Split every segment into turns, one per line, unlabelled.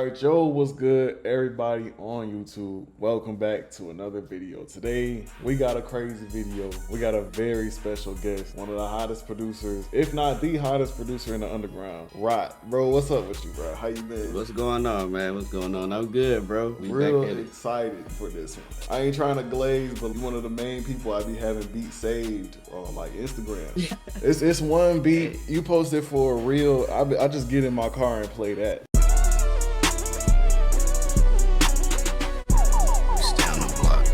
All right, Joe, what's good, everybody on YouTube? Welcome back to another video. Today, we got a crazy video. We got a very special guest, one of the hottest producers, if not the hottest producer in the underground. Rot, bro, what's up with you, bro? How you been?
What's going on, man? What's going on? I'm good, bro. We
Real
back at it.
excited for this one. I ain't trying to glaze, but you one of the main people I be having beats saved on like Instagram. It's one beat you posted for a reel. I just get in my car and play that.
Stay on the block,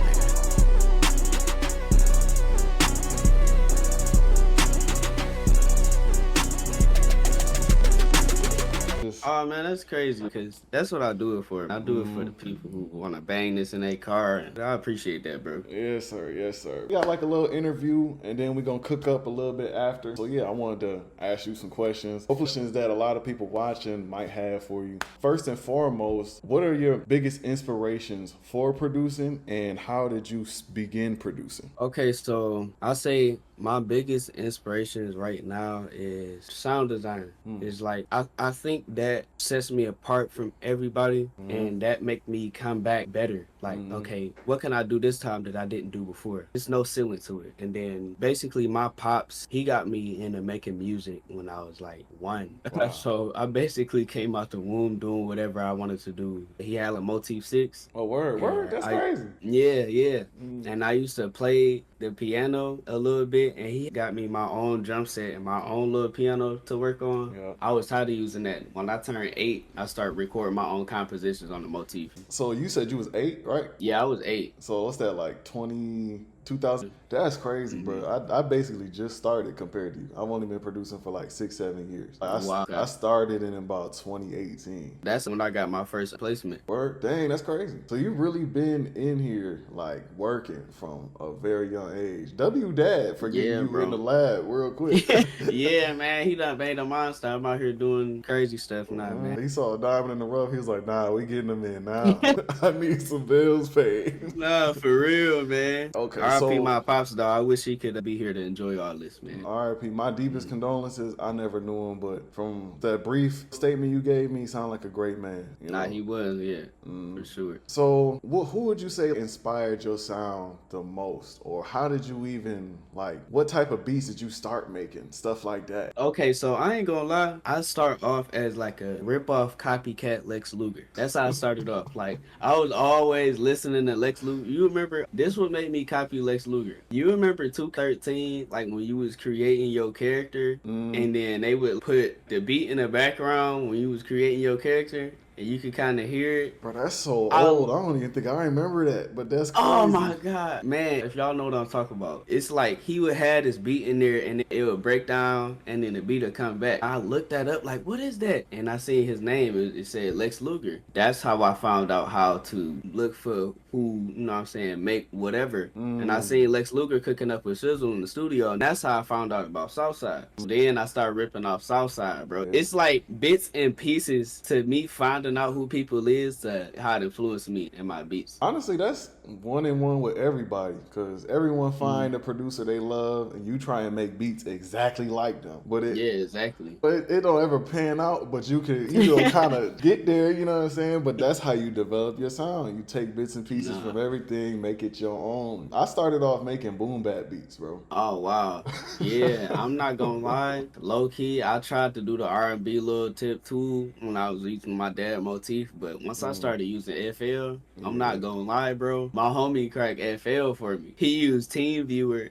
Oh man, that's crazy because that's what I do it for. I do it for the people who want to bang this in their car, and I appreciate that, bro.
Yes, sir. Yes, sir. We got like a little interview, and then we're going to cook up a little bit after. So, yeah, I wanted to ask you some questions. Questions that a lot of people watching might have for you. First and foremost, what are your biggest inspirations for producing, and how did you begin producing?
Okay, so I say my biggest inspirations right now is sound design. It's like I think that sets me apart from everybody, and that make me come back better. Like, okay, what can I do this time that I didn't do before? There's no ceiling to it. And then basically my pops, he got me into making music when I was like 1.
Wow.
So I basically came out the womb doing whatever I wanted to do. He had a Motif 6.
Oh, word. That's crazy.
Yeah. And I used to play the piano a little bit, and he got me my own drum set and my own little piano to work on.
Yeah.
I was tired of using that. When I turned 8, I started recording my own compositions on the Motif.
So, you said you was 8, right?
Yeah, I was 8.
So, what's that, like 2000? That's crazy, bro. I basically just started compared to you. I've only been producing for like 6-7 years.
Wow.
I started in about 2018.
That's when I got my first placement.
Word? Dang, that's crazy. So you've really been in here like working from a very young age. W Dad for getting you
bro.
in the lab real quick.
Yeah, man, he done made a monster. I'm out here doing crazy stuff now, man.
He saw a diamond in the rough. He was like, nah, we getting them in now. I need some bills paid.
Nah, for real, man.
Okay,
R.I.P.
so
my pops, though. I wish he could be here to enjoy all this, man.
R.I.P. My deepest condolences. I never knew him, but from that brief statement you gave me, he sounded like a great man. You know?
Nah, he was, yeah, for sure.
So, who would you say inspired your sound the most? Or how did you even, like, what type of beats did you start making? Stuff like that.
Okay, so I ain't gonna lie. I start off as like a rip-off copycat Lex Luger. That's how I started off. Like, I was always listening to Lex Luger. You remember, this would make me copy Lex Luger. You remember 213, like when you was creating your character, and then they would put the beat in the background when you was creating your character, and you could kind of hear it.
Bro, that's so old. I don't even think I remember that, but that's crazy.
Oh my God. Man, if y'all know what I'm talking about, it's like he would have this beat in there and it would break down and then the beat would come back. I looked that up like, what is that? And I seen his name. It said Lex Luger. That's how I found out how to look for who, you know what I'm saying, make whatever. And I seen Lex Luger cooking up with Sizzle in the studio, and that's how I found out about Southside. Then I started ripping off Southside, bro. It's like bits and pieces to me finding out who people is to how it influenced me in my beats.
Honestly, that's 1-in-1 with everybody, because everyone find a producer they love and you try and make beats exactly like them. But
Yeah, exactly.
But it don't ever pan out, but you can, kind of get there, you know what I'm saying? But that's how you develop your sound. You take bits and pieces from everything, make it your own. I started off making boom bap beats, bro.
Oh, wow. Yeah, I'm not gonna lie. Low key, I tried to do the R&B little tip too when I was using my dad Motif, but once I started using FL, I'm not gonna lie, bro. My homie cracked FL for me. He used TeamViewer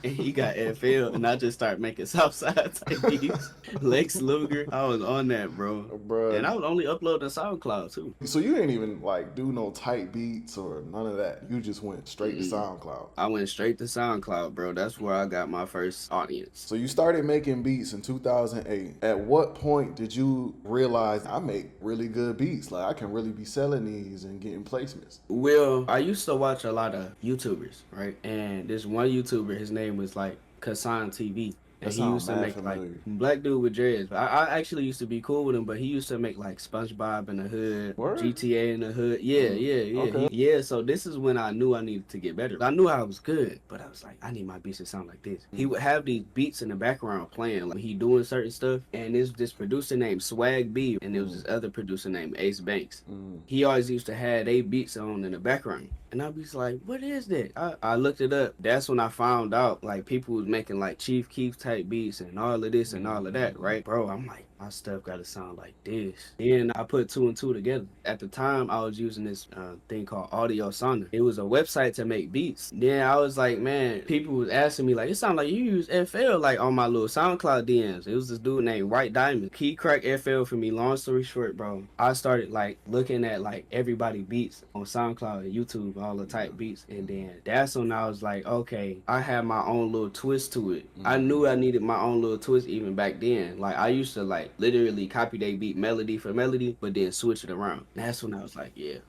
and he got FL, and I just started making Southside type beats. Lex Luger, I was on that, bro.
Bruh.
And I would only upload to SoundCloud too.
So you didn't even like do no tight beats or none of that. You just went straight to SoundCloud.
I went straight to SoundCloud, bro. That's where I got my first audience.
So you started making beats in 2008. At what point did you realize I make really good beats? Like I can really be selling these and getting placements?
Well, I used to watch a lot of YouTubers, right? And this one YouTuber, his name was like Kassan TV.
That
And he
sounds
used to
mad
make like
familiar.
black dude with dreads. I actually used to be cool with him, but he used to make like SpongeBob in the hood,
Word?
GTA in the hood. Yeah, yeah.
Okay.
Yeah, so this is when I knew I needed to get better. I knew I was good, but I was like, I need my beats to sound like this. He would have these beats in the background playing, like he doing certain stuff, and there's this producer named Swag B, and there was this other producer named Ace Banks. He always used to have they beats on in the background. And I'd be like, what is that? I looked it up. That's when I found out like people was making like Chief Keef type beats and all of this and all of that, right? Bro, I'm like, my stuff gotta sound like this. Then I put two and two together. At the time, I was using this thing called Audio Sauna. It was a website to make beats. Then I was like, man, people was asking me like, it sounds like you use FL like on my little SoundCloud DMs. It was this dude named White Diamond. He cracked FL for me. Long story short, bro, I started like looking at like everybody beats on SoundCloud and YouTube, all the type beats, and then that's when I was like, okay, I have my own little twist to it. I knew I needed my own little twist even back then. Like I used to like literally copy they beat melody for melody, but then switch it around. That's when I was like, yeah,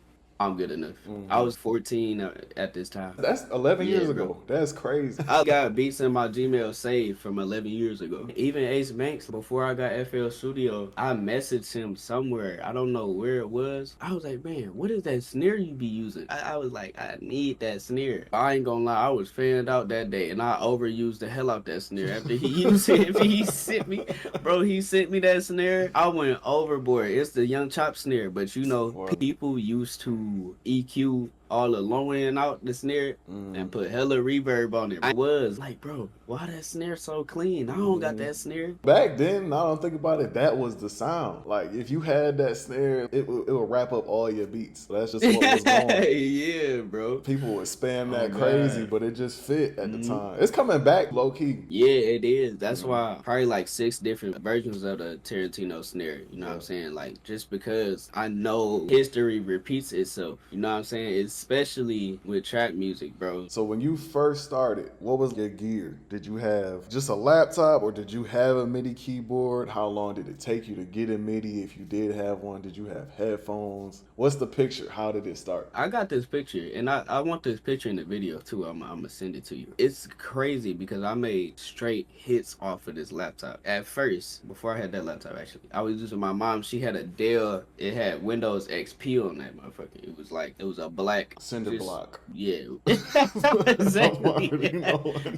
I'm good enough. I was 14 at this time.
That's 11 years
bro.
ago. That's crazy.
I got beats in my Gmail saved from 11 years ago. Even Ace Banks, before I got FL Studio, I messaged him somewhere. I don't know where it was. I was like, man, what is that snare you be using? I was like, I need that snare. I ain't gonna lie, I was fanned out that day, and I overused the hell out that snare. After he used it, he sent me that snare. I went overboard. It's the Young Chop snare, but you know, people used to EQ all the low end out the snare and put hella reverb on it. I was like, bro, why that snare so clean? I don't got that snare.
Back then, I don't think about it, that was the sound. Like, if you had that snare, it would wrap up all your beats. That's just what was going.
Yeah, bro.
People would spam that crazy, but it just fit at the time. It's coming back low-key.
Yeah, it is. That's why probably like 6 different versions of the Tarantino snare. You know what I'm saying? Like, just because I know history repeats itself. You know what I'm saying? Especially with trap music, bro.
So when you first started, what was your gear? Did you have just a laptop or did you have a MIDI keyboard? How long did it take you to get a MIDI? If you did have one, did you have headphones? What's the picture? How did it start?
I got this picture, and I want this picture in the video too. I'm gonna send it to you. It's crazy because I made straight hits off of this laptop. At first, before I had that laptop, actually, I was using my mom. She had a Dell. It had Windows XP on that motherfucker. It was a black
cinder block.
Yeah, exactly.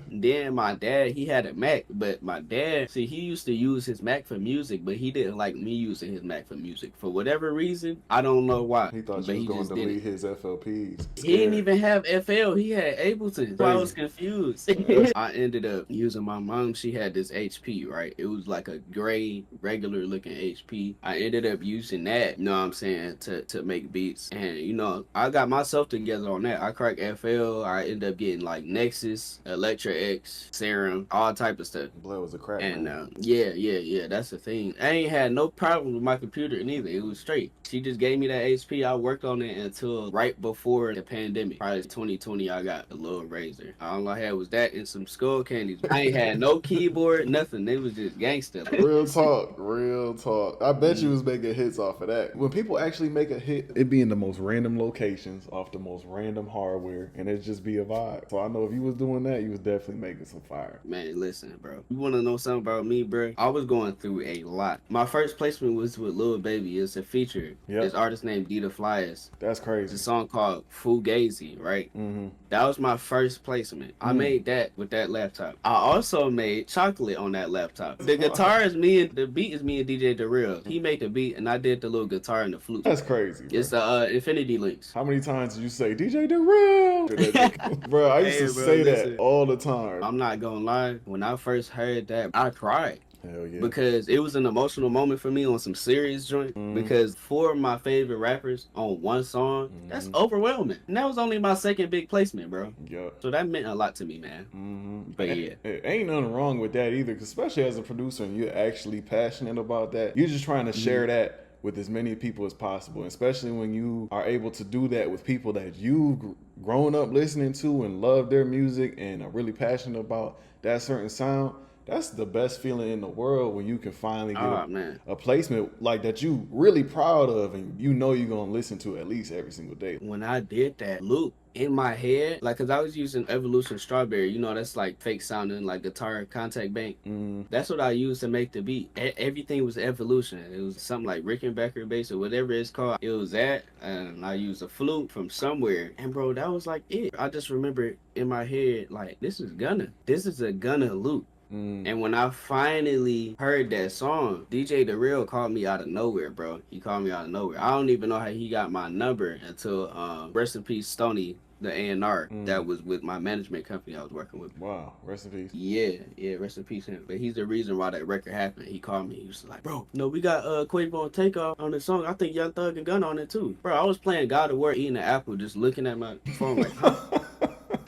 Then my dad, he had a Mac, but my dad, see, he used to use his Mac for music, but he didn't like me using his Mac for music for whatever reason. I don't know why.
He thought you was going to delete his FLPs.
He didn't even have FL. He had Ableton. So I was confused. I ended up using my mom. She had this HP, right? It was like a gray, regular looking HP. I ended up using that, you know what I'm saying, to make beats. And, you know, I got myself together on that. I cracked FL. I ended up getting like Nexus, Electra X, Serum, all type of stuff.
Blood was a crack.
And yeah, that's the thing. I ain't had no problem with my computer neither. It was straight. She just gave me that HP. I worked on it until right before the pandemic. Probably 2020, I got a little Razor. All I had was that and some skull candies. I ain't had no keyboard, nothing. It was just gangster.
Real talk, real talk. I bet you was making hits off of that. When people actually make a hit, it be in the most random locations, off the most random hardware, and it just be a vibe. So I know if you was doing that, you was definitely making some fire.
Man, listen, bro. You want to know something about me, bro? I was going through a lot. My first placement was with Lil Baby. It's a feature. This artist named Dita Flyers.
That's crazy.
It's a song called Fugazi, right? That was my first placement. I made that with that laptop. I also made Chocolate on that laptop. The guitar is me and the beat is me and DJ Darrell. He made the beat and I did the little guitar and the flute.
That's crazy, bro.
It's the Infinity Links.
How many times did you say DJ Darrell? Bro, I used to say that all the time.
I'm not gonna lie. When I first heard that, I cried.
Hell yeah.
Because it was an emotional moment for me on some serious joint. Because 4 of my favorite rappers on one song, that's overwhelming. And that was only my second big placement, bro.
Yeah.
So that meant a lot to me, man. But yeah.
Ain't nothing wrong with that either, 'cause especially as a producer and you're actually passionate about that. You're just trying to share that with as many people as possible, especially when you are able to do that with people that you've grown up listening to and love their music and are really passionate about that certain sound. That's the best feeling in the world when you can finally get
Oh man.
a placement like that you really proud of, and you know you're gonna listen to at least every single day.
When I did that loop in my head, like, cause I was using Evolution Strawberry, you know, that's like fake sounding like guitar contact bank. That's what I used to make the beat. Everything was Evolution. It was something like Rickenbacker bass or whatever it's called. It was that, and I used a flute from somewhere. And bro, that was like it. I just remember in my head, like, this is a Gunna loop. And when I finally heard that song, DJ The Real called me out of nowhere, bro. He called me out of nowhere. I don't even know how he got my number until rest in peace Stoney, the A&R that was with my management company I was working with.
Wow, rest in peace.
Yeah, rest in peace him. But he's the reason why that record happened. He called me. He was like, bro, no, we got Quavo and Takeoff on the song. I think Young Thug and Gunna on it too. Bro, I was playing God of War eating an apple, just looking at my phone like, huh?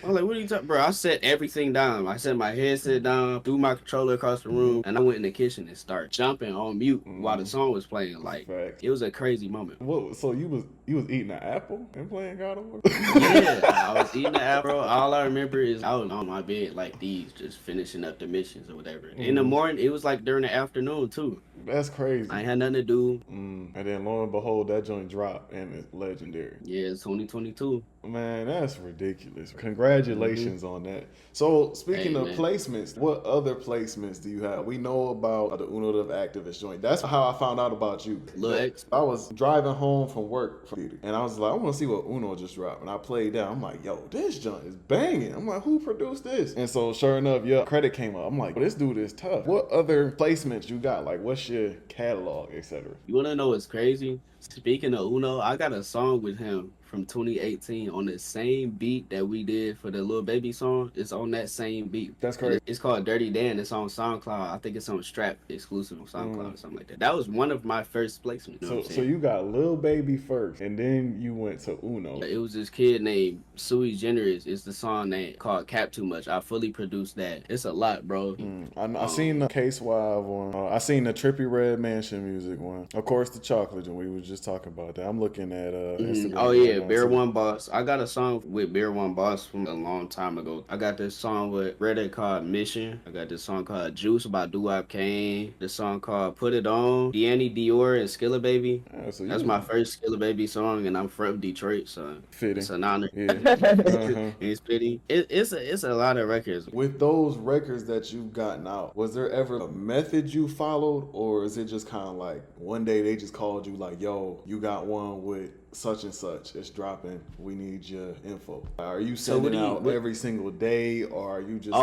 I was like, what are you talking, bro? I set everything down. I set my headset down, threw my controller across the room, and I went in the kitchen and started jumping on mute while the song was playing. Like,
Facts.
it was a crazy moment.
What? So you was eating an apple and playing God of War?
Yeah, I was eating the apple. All I remember is I was on my bed like these, just finishing up the missions or whatever. In the morning, it was like during the afternoon too.
That's crazy.
I ain't had nothing to do.
And then lo and behold, that joint dropped and it's legendary.
Yeah, it's 2022.
Man, that's ridiculous. Congratulations on that. So, speaking of placements, what other placements do you have? We know about the Uno the Activist joint. That's how I found out about you.
Lil X.
I was driving home from work from theater, and I was like, I want to see what Uno just dropped. And I played that. I'm like, yo, this joint is banging. I'm like, who produced this? And so, sure enough, yeah, credit came up. I'm like, this dude is tough. What other placements you got? Like, what's your catalog, etc.?
You want to know what's crazy? Speaking of Uno, I got a song with him from 2018 on the same beat that we did for the Lil Baby song. It's on that same beat.
That's crazy.
It's called Dirty Dan. It's on SoundCloud. I think it's on Strap exclusive on SoundCloud or something like that. That was one of my first placements. You know
So you got Lil Baby first, and then you went to Uno.
It was this kid named Sui Generous. It's the song that called Cap Too Much. I fully produced that. It's a lot, bro.
I seen the Case Wild one. I seen the Trippy Red Mansion music one. Of course, the Chocolate one. We was just talking about that. I'm looking at Instagram.
Oh yeah, Bear One Boss. I got a song with Bear One Boss from a long time ago. I got this song with Reddit called Mission. I got this song called Juice by Doo-Wop Kane. This song called Put It On. Deannie Dior and Skilla Baby.
So
that's my first Skilla Baby song, and I'm from Detroit, so
fitting.
It's an honor.
Yeah.
It's fitting. It's a lot of records.
With those records that you've gotten out, was there ever a method you followed, or is it just kind of like one day they just called you like, yo, you got one with such and such, it's dropping, we need your info? Are you sending out every single day, or are you just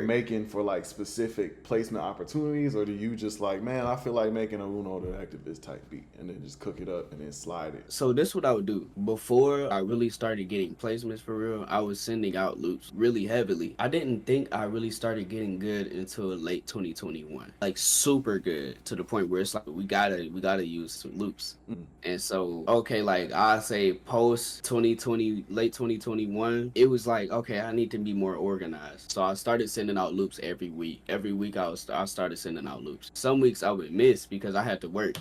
making for like specific placement opportunities, or do you just like, man, I feel like making a Uno the Activist type beat and then just cook it up and then slide it?
So this is what I would do. Before I really started getting placements for real, I was sending out loops really heavily. I didn't think I really started getting good until late 2021, like super good, to the point where it's like we gotta use some loops. And so like I say post 2020, late 2021, it was like, okay, I need to be more organized. So I started sending out loops every week. Every week I started sending out loops. Some weeks I would miss because I had to work.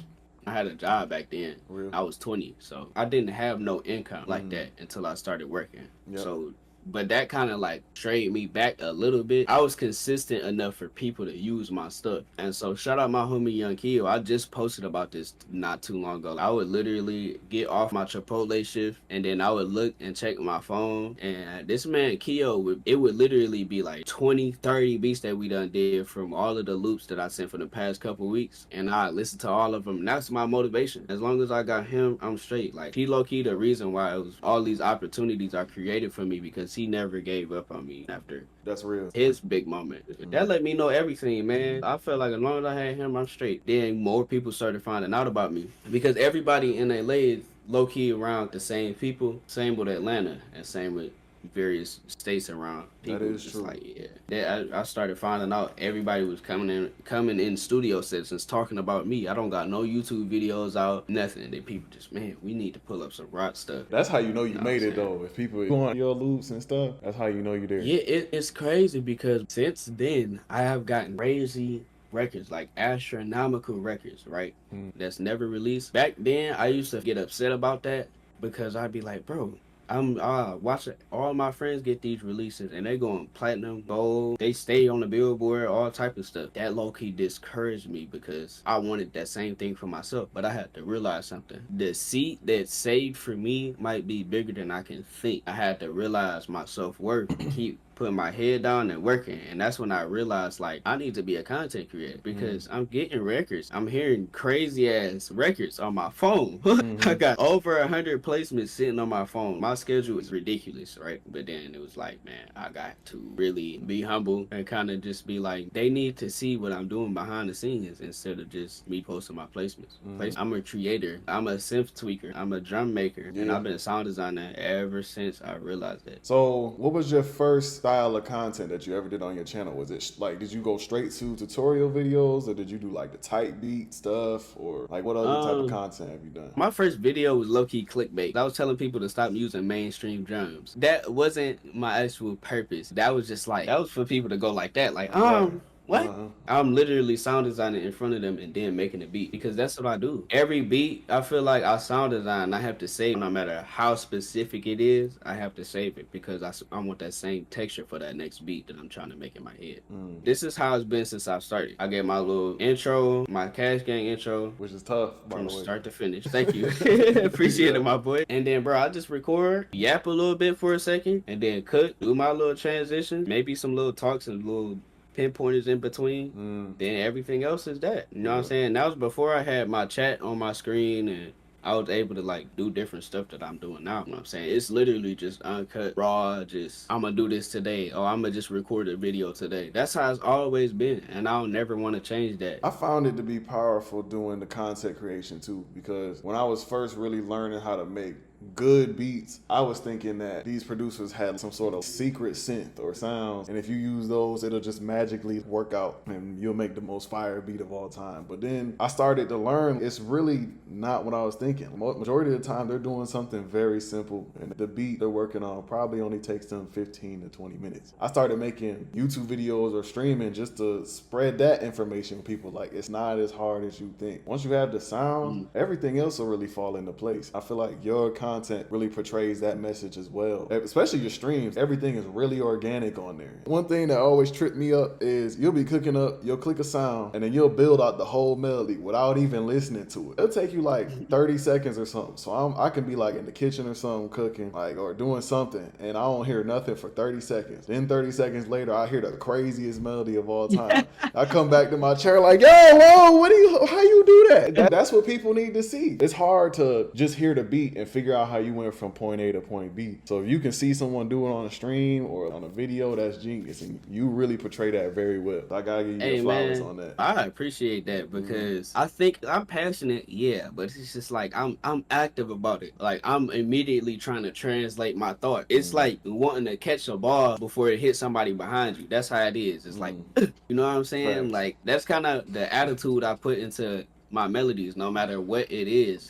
I had a job back then. I was 20, so I didn't have no income like that until I started working. So but that kind of like strayed me back a little bit. I was consistent enough for people to use my stuff. And so shout out my homie Young Keo. I just posted about this not too long ago. I would literally get off my Chipotle shift, and then I would look and check my phone, and this man Keo, it would literally be like 20, 30 beats that we done did from all of the loops that I sent for the past couple weeks. And I listened to all of them. And that's my motivation. As long as I got him, I'm straight. Like, he low-key the reason why it was all these opportunities are created for me, because he never gave up on me after
that's real
his big moment. That let me know everything, man. I felt like as long as I had him, I'm straight. Then more people started finding out about me, because everybody in LA is low-key around the same people. Same with Atlanta, and same with various states around. People
that is
just
true.
Like, I started finding out everybody was coming in studio sessions talking about me. I don't got no YouTube videos out, nothing. Then people just, man, we need to pull up some rock stuff.
That's how you know you made it, though. If people go on your loops and stuff, that's how you know you're there.
Yeah, it's crazy, because since then I have gotten crazy records, like astronomical records, right? That's never released. Back then I used to get upset about that, because I'd be like, bro, I'm watching all my friends get these releases and they going platinum, gold. They stay on the billboard, all type of stuff. That low key discouraged me because I wanted that same thing for myself. But I had to realize something. The seat that's saved for me might be bigger than I can think. I had to realize my self worth and keep putting my head down and working. And that's when I realized like I need to be a content creator because I'm getting records. I'm hearing crazy ass records on my phone. I got over 100 placements sitting on my phone. My schedule is ridiculous, right? But then it was like, man, I got to really be humble and kind of just be like, they need to see what I'm doing behind the scenes instead of just me posting my placements. I'm a creator. I'm a synth tweaker. I'm a drum maker. And I've been a sound designer ever since I realized that.
So what was your first style of content that you ever did on your channel? Was it like, did you go straight to tutorial videos, or did you do like the type beat stuff, or like what other type of content have you done?
My first video was low-key clickbait. I was telling people to stop using mainstream drums. That wasn't my actual purpose. That was just like, that was for people to go like that, like, what? I'm literally sound designing in front of them and then making a beat because that's what I do. Every beat, I feel like I sound design, I have to save no matter how specific it is, I have to save it because I want that same texture for that next beat that I'm trying to make in my head. This is how it's been since I started. I get my little intro, my Cash Gang intro.
Which is tough,
from start to finish. Thank you. Appreciate it, my boy. And then, bro, I just record, yap a little bit for a second, and then cut, do my little transition, maybe some little talks and little pinpointers in between. Then everything else is that. You know what I'm saying? That was before I had my chat on my screen and I was able to like do different stuff that I'm doing now. You know what I'm saying? It's literally just uncut, raw, just I'm gonna do this today, or I'm gonna just record a video today. That's how it's always been, and I'll never want to change that.
I found it to be powerful doing the content creation too, because when I was first really learning how to make good beats, I was thinking that these producers had some sort of secret synth or sounds, and if you use those, it'll just magically work out and you'll make the most fire beat of all time. But then I started to learn it's really not what I was thinking. Majority of the time they're doing something very simple, and the beat they're working on probably only takes them 15 to 20 minutes. I started making YouTube videos or streaming just to spread that information with people. Like, it's not as hard as you think. Once you have the sound, everything else will really fall into place. I feel like your content really portrays that message as well, especially your streams. Everything is really organic on there. One thing that always tripped me up is you'll be cooking up, you'll click a sound, and then you'll build out the whole melody without even listening to it. It'll take you like 30 seconds or something. So I can be like in the kitchen or something cooking, like, or doing something, and I don't hear nothing for 30 seconds. Then 30 seconds later, I hear the craziest melody of all time. I come back to my chair like, yo, whoa, how you do that? That's what people need to see. It's hard to just hear the beat and figure out how you went from point A to point B. So if you can see someone do it on a stream or on a video, that's genius, and you really portray that very well. So I gotta give you the flowers on that.
I appreciate that because I think I'm passionate, yeah, but it's just like I'm active about it. Like, I'm immediately trying to translate my thought. It's like wanting to catch a ball before it hits somebody behind you. That's how it is. It's like, you know what I'm saying? Right. Like, that's kind of the attitude I put into my melodies, no matter what it is.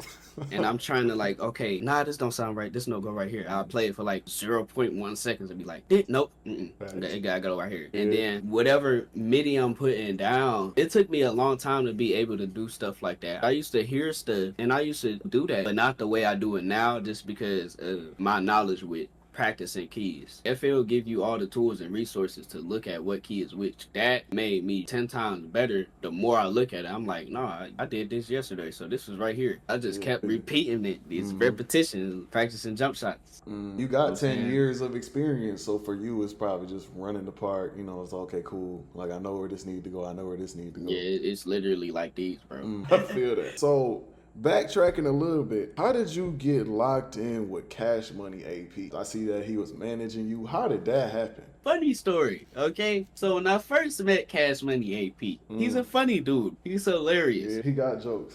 And I'm trying to like, okay, nah, this don't sound right. This no go right here. I'll play it for like 0.1 seconds and be like, nope, it gotta go right here. And then whatever MIDI I'm putting down, it took me a long time to be able to do stuff like that. I used to hear stuff and I used to do that, but not the way I do it now, just because of my knowledge with practicing keys. FL will give you all the tools and resources to look at what key is which. That made me 10 times better. The more I look at it, I'm like, no, I did this yesterday, so this was right here. I just kept repeating it. These repetitions, practicing jump shots.
You got 10 years of experience, so for you, it's probably just running the part. You know, it's okay, cool. Like, I know where this need to go. I know where this need to go.
Yeah, it's literally like these, bro.
I feel that. So, backtracking a little bit, how did you get locked in with Cash Money AP? I see that he was managing you. How did that happen?
Funny story, okay? So when I first met Cash Money AP, he's a funny dude. He's hilarious.
Yeah, he got jokes.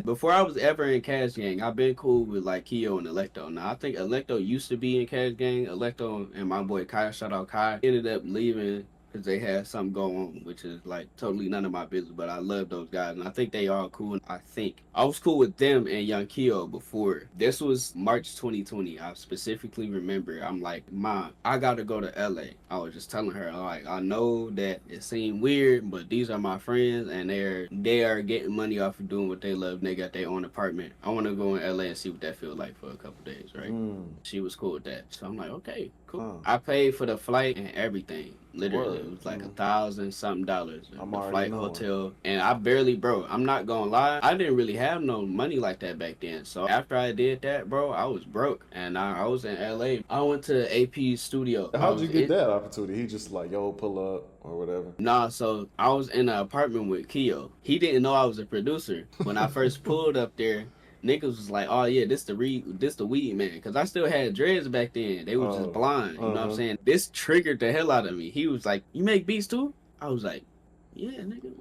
Before I was ever in Cash Gang, I've been cool with like Keo and Electo. Now I think Electo used to be in Cash Gang. Electo and my boy Kai, shout out Kai, ended up leaving because they had something go on, which is like totally none of my business. But I love those guys, and I think they are cool. And I think I was cool with them and Young Keo before. This was March 2020. I specifically remember. I'm like, Mom, I gotta go to LA. I was just telling her, like, I know that it seemed weird, but these are my friends, and they are getting money off of doing what they love. And they got their own apartment. I want to go in LA and see what that feels like for a couple days, right? She was cool with that, so I'm like, okay, cool. I paid for the flight and everything. Literally, it was like $1,000-something. The flight, hotel, and I barely, bro. I'm not gonna lie, I didn't really have no money like that back then. So after I did that, bro, I was broke, and I was in LA. I went to AP's studio.
How'd you get that opportunity? He just like, yo, pull up or whatever.
Nah, so I was in an apartment with Keo. He didn't know I was a producer when I first pulled up there. Niggas was like, oh yeah, this the weed man. Cause I still had dreads back then. They was just blind. You know what I'm saying? This triggered the hell out of me. He was like, you make beats too? I was like, yeah, nigga.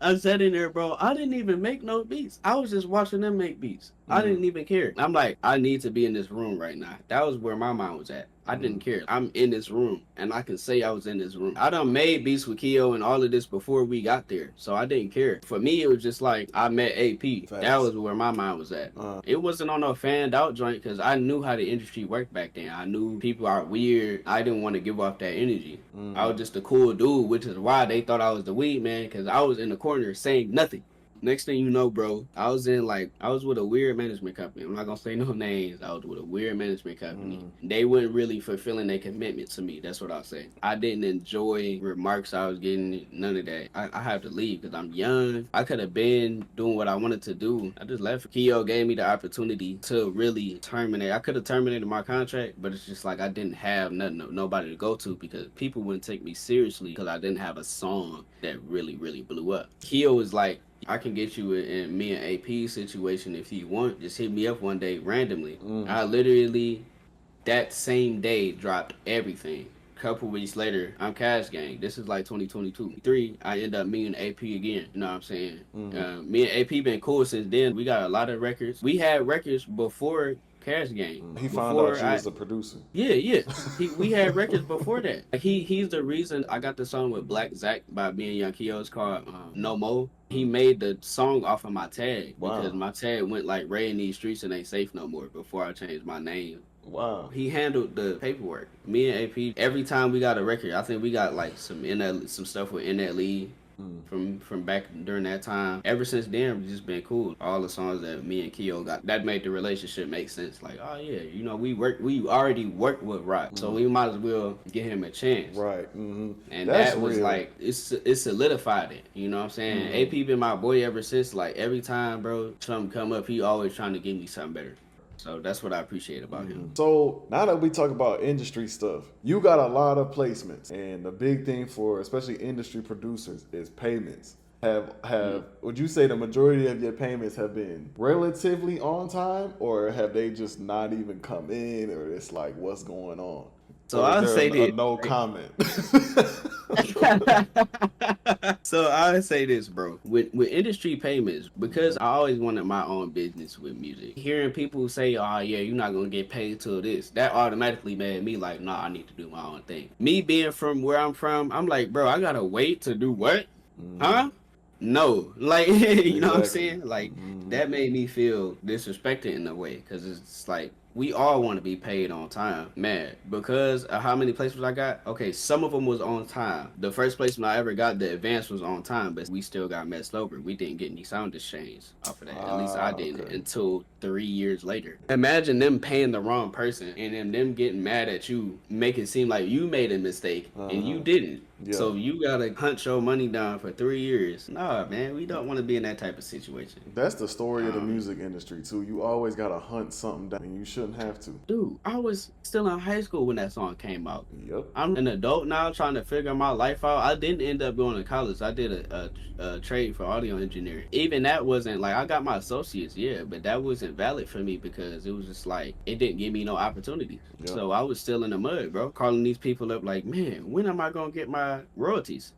I sat in there, bro. I didn't even make no beats. I was just watching them make beats. I didn't even care. I'm like, I need to be in this room right now. That was where my mind was at. I didn't care. I'm in this room, and I can say I was in this room. I done made beats with Keo and all of this before we got there, so I didn't care. For me, it was just like I met AP. Facts. That was where my mind was at. It wasn't on no fanned out joint because I knew how the industry worked back then. I knew people are weird. I didn't want to give off that energy. I was just a cool dude, which is why they thought I was the weed man, because I was in the corner saying nothing. Next thing you know, bro, I was with a weird management company. I'm not gonna say no names. I was with a weird management company. They weren't really fulfilling their commitment to me. That's what I'll say. I didn't enjoy remarks I was getting, none of that. I have to leave because I'm young. I could have been doing what I wanted to do. I just left. Keo gave me the opportunity to really terminate. I could have terminated my contract, but it's just like I didn't have nobody to go to because people wouldn't take me seriously because I didn't have a song that really, really blew up. Keo was like, I can get you in me and AP situation if you want. Just hit me up one day randomly. I literally, that same day, dropped everything. Couple weeks later, I'm Cash Gang. This is like 2022. I end up meeting AP again. You know what I'm saying? Me and AP been cool since then. We got a lot of records. We had records before Cash Gang.
He found out you was a producer.
Yeah. We had records before that. He's the reason I got the song with Black Zach by me and Young Keo. It's called No Mo. He made the song off of my tag because my tag went like Ray in these streets and ain't safe no more before I changed my name.
Wow.
He handled the paperwork. Me and AP, every time we got a record, I think we got like some stuff with NLE from back during that time. Ever since then, we've just been cool. All the songs that me and Keo got, that made the relationship make sense. Like, oh yeah, you know, we already worked with Rock, so we might as well give him a chance.
Right.
And that's that was real. Like, it solidified it. You know what I'm saying? AP been my boy ever since. Like, every time, bro, something come up, he always trying to give me something better. So that's what I appreciate about him.
So now that we talk about industry stuff, you got a lot of placements, and the big thing for especially industry producers is payments. Would you say the majority of your payments have been relatively on time, or have they just not even come in, or it's like what's going on?
So I'll say this.
No comment.
So I'll say this, bro. With industry payments, because I always wanted my own business with music. Hearing people say, oh yeah, you're not gonna get paid till this, that automatically made me like, nah, I need to do my own thing. Me being from where I'm from, I'm like, bro, I gotta wait to do what? Huh? No. Like, you know what I'm saying? Like, that made me feel disrespected in a way, because it's like, we all want to be paid on time, man. Because of how many placements I got, okay, some of them was on time. The first placement I ever got, the advance was on time, but we still got messed over. We didn't get any sound exchange off of that. At least I didn't until 3 years later. Imagine them paying the wrong person and then them getting mad at you, make it seem like you made a mistake and you didn't. Yeah. So you gotta hunt your money down for 3 years. Nah, man, we don't want to be in that type of situation.
That's the story of the music industry too. You always gotta hunt something down, and you shouldn't have to.
Dude, I was still in high school when that song came out.
Yep.
I'm an adult now, trying to figure my life out. I didn't end up going to college. I did a trade for audio engineering. Even that wasn't like, I got my associates, yeah, but that wasn't valid for me because it was just like, it didn't give me no opportunities. Yep. So I was still in the mud, bro, calling these people up like, man, when am I gonna get my royalties?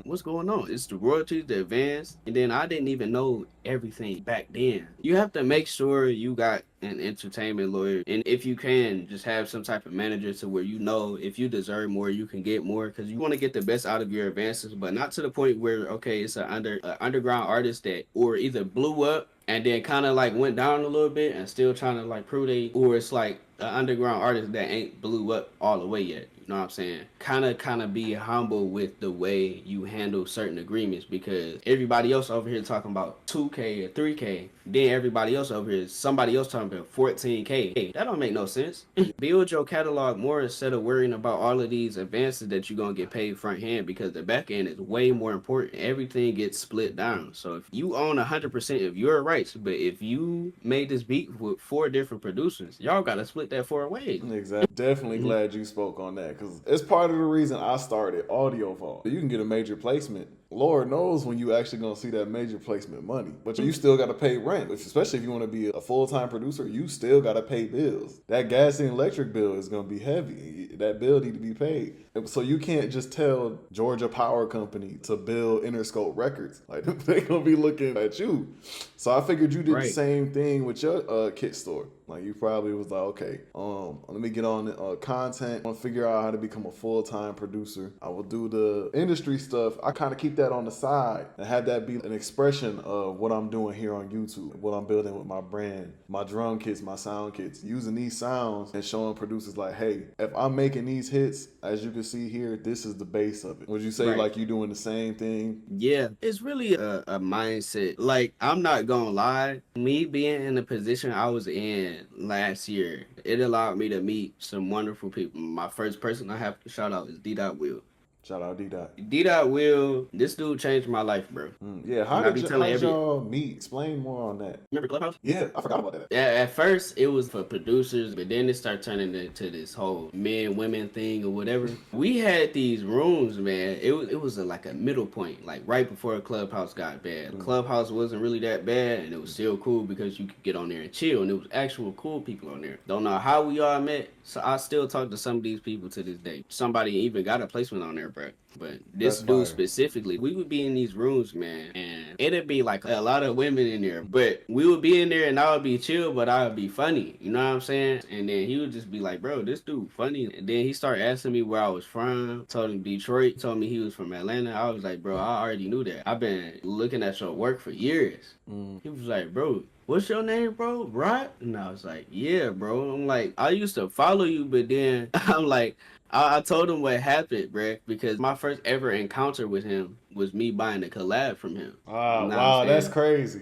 What's going on? It's the royalties, the advance, and then I didn't even know everything back then. You have to make sure you got an entertainment lawyer, and if you can, just have some type of manager to where you know if you deserve more, you can get more, because you want to get the best out of your advances, but not to the point where okay, it's a underground artist that or either blew up and then kind of like went down a little bit and still trying to like prove they, or it's like an underground artist that ain't blew up all the way yet. You know what I'm saying? Kind of be humble with the way you handle certain agreements, because everybody else over here talking about 2K or 3K, then everybody else over here, somebody else talking about 14K. Hey, that don't make no sense. Build your catalog more instead of worrying about all of these advances that you're gonna get paid front hand, because the back end is way more important. Everything gets split down. So if you own 100% of your rights, but if you made this beat with 4 different producers, y'all gotta split that 4 ways.
Exactly. Definitely glad you spoke on that, because it's part of the reason I started Audio Vault. You can get a major placement. Lord knows when you actually gonna see that major placement money, but you still gotta pay rent. Especially if you want to be a full-time producer, you still gotta pay bills. That gas and electric bill is gonna be heavy. That bill need to be paid. So you can't just tell Georgia Power Company to build Interscope Records. Like they gonna be looking at you. So I figured you did the same thing with your kit store. Like you probably was like, okay, let me get on content. I want to figure out how to become a full-time producer. I will do the industry stuff. I kind of keep that on the side and have that be an expression of what I'm doing here on YouTube, what I'm building with my brand, my drum kits, my sound kits, using these sounds and showing producers like, hey, if I'm making these hits, as you can see here, this is the base of it. Would you say like you doing the same thing?
Yeah, it's really a mindset. Like, I'm not gonna lie, me being in the position I was in last year, it allowed me to meet some wonderful people. My first person I have to shout out is D-Dot Will.
Shout out D-Dot.
D-Dot Will, this dude changed my life, bro.
Yeah, how did y'all meet? Explain more on that.
Remember Clubhouse?
Yeah, I forgot about that.
Yeah, at first it was for producers, but then it started turning into this whole men-women thing or whatever. We had these rooms, man. It was like a middle point, like right before Clubhouse got bad. Clubhouse wasn't really that bad, and it was still cool because you could get on there and chill, and it was actual cool people on there. Don't know how we all met, so I still talk to some of these people to this day. Somebody even got a placement on there, bro. But this dude specifically, we would be in these rooms, man, and it'd be like a lot of women in there, but we would be in there and I would be chill, but I would be funny, you know what I'm saying? And then he would just be like, bro, this dude funny. And then he started asking me where I was from, told him Detroit, told me he was from Atlanta. I was like, bro, I already knew that. I've been looking at your work for years. He was like, bro, what's your name, bro? Rod? And I was like, yeah, bro. I'm like, I used to follow you, but then I'm like, I told him what happened, bruh, because my first ever encounter with him was me buying a collab from him.
Wow, that's crazy.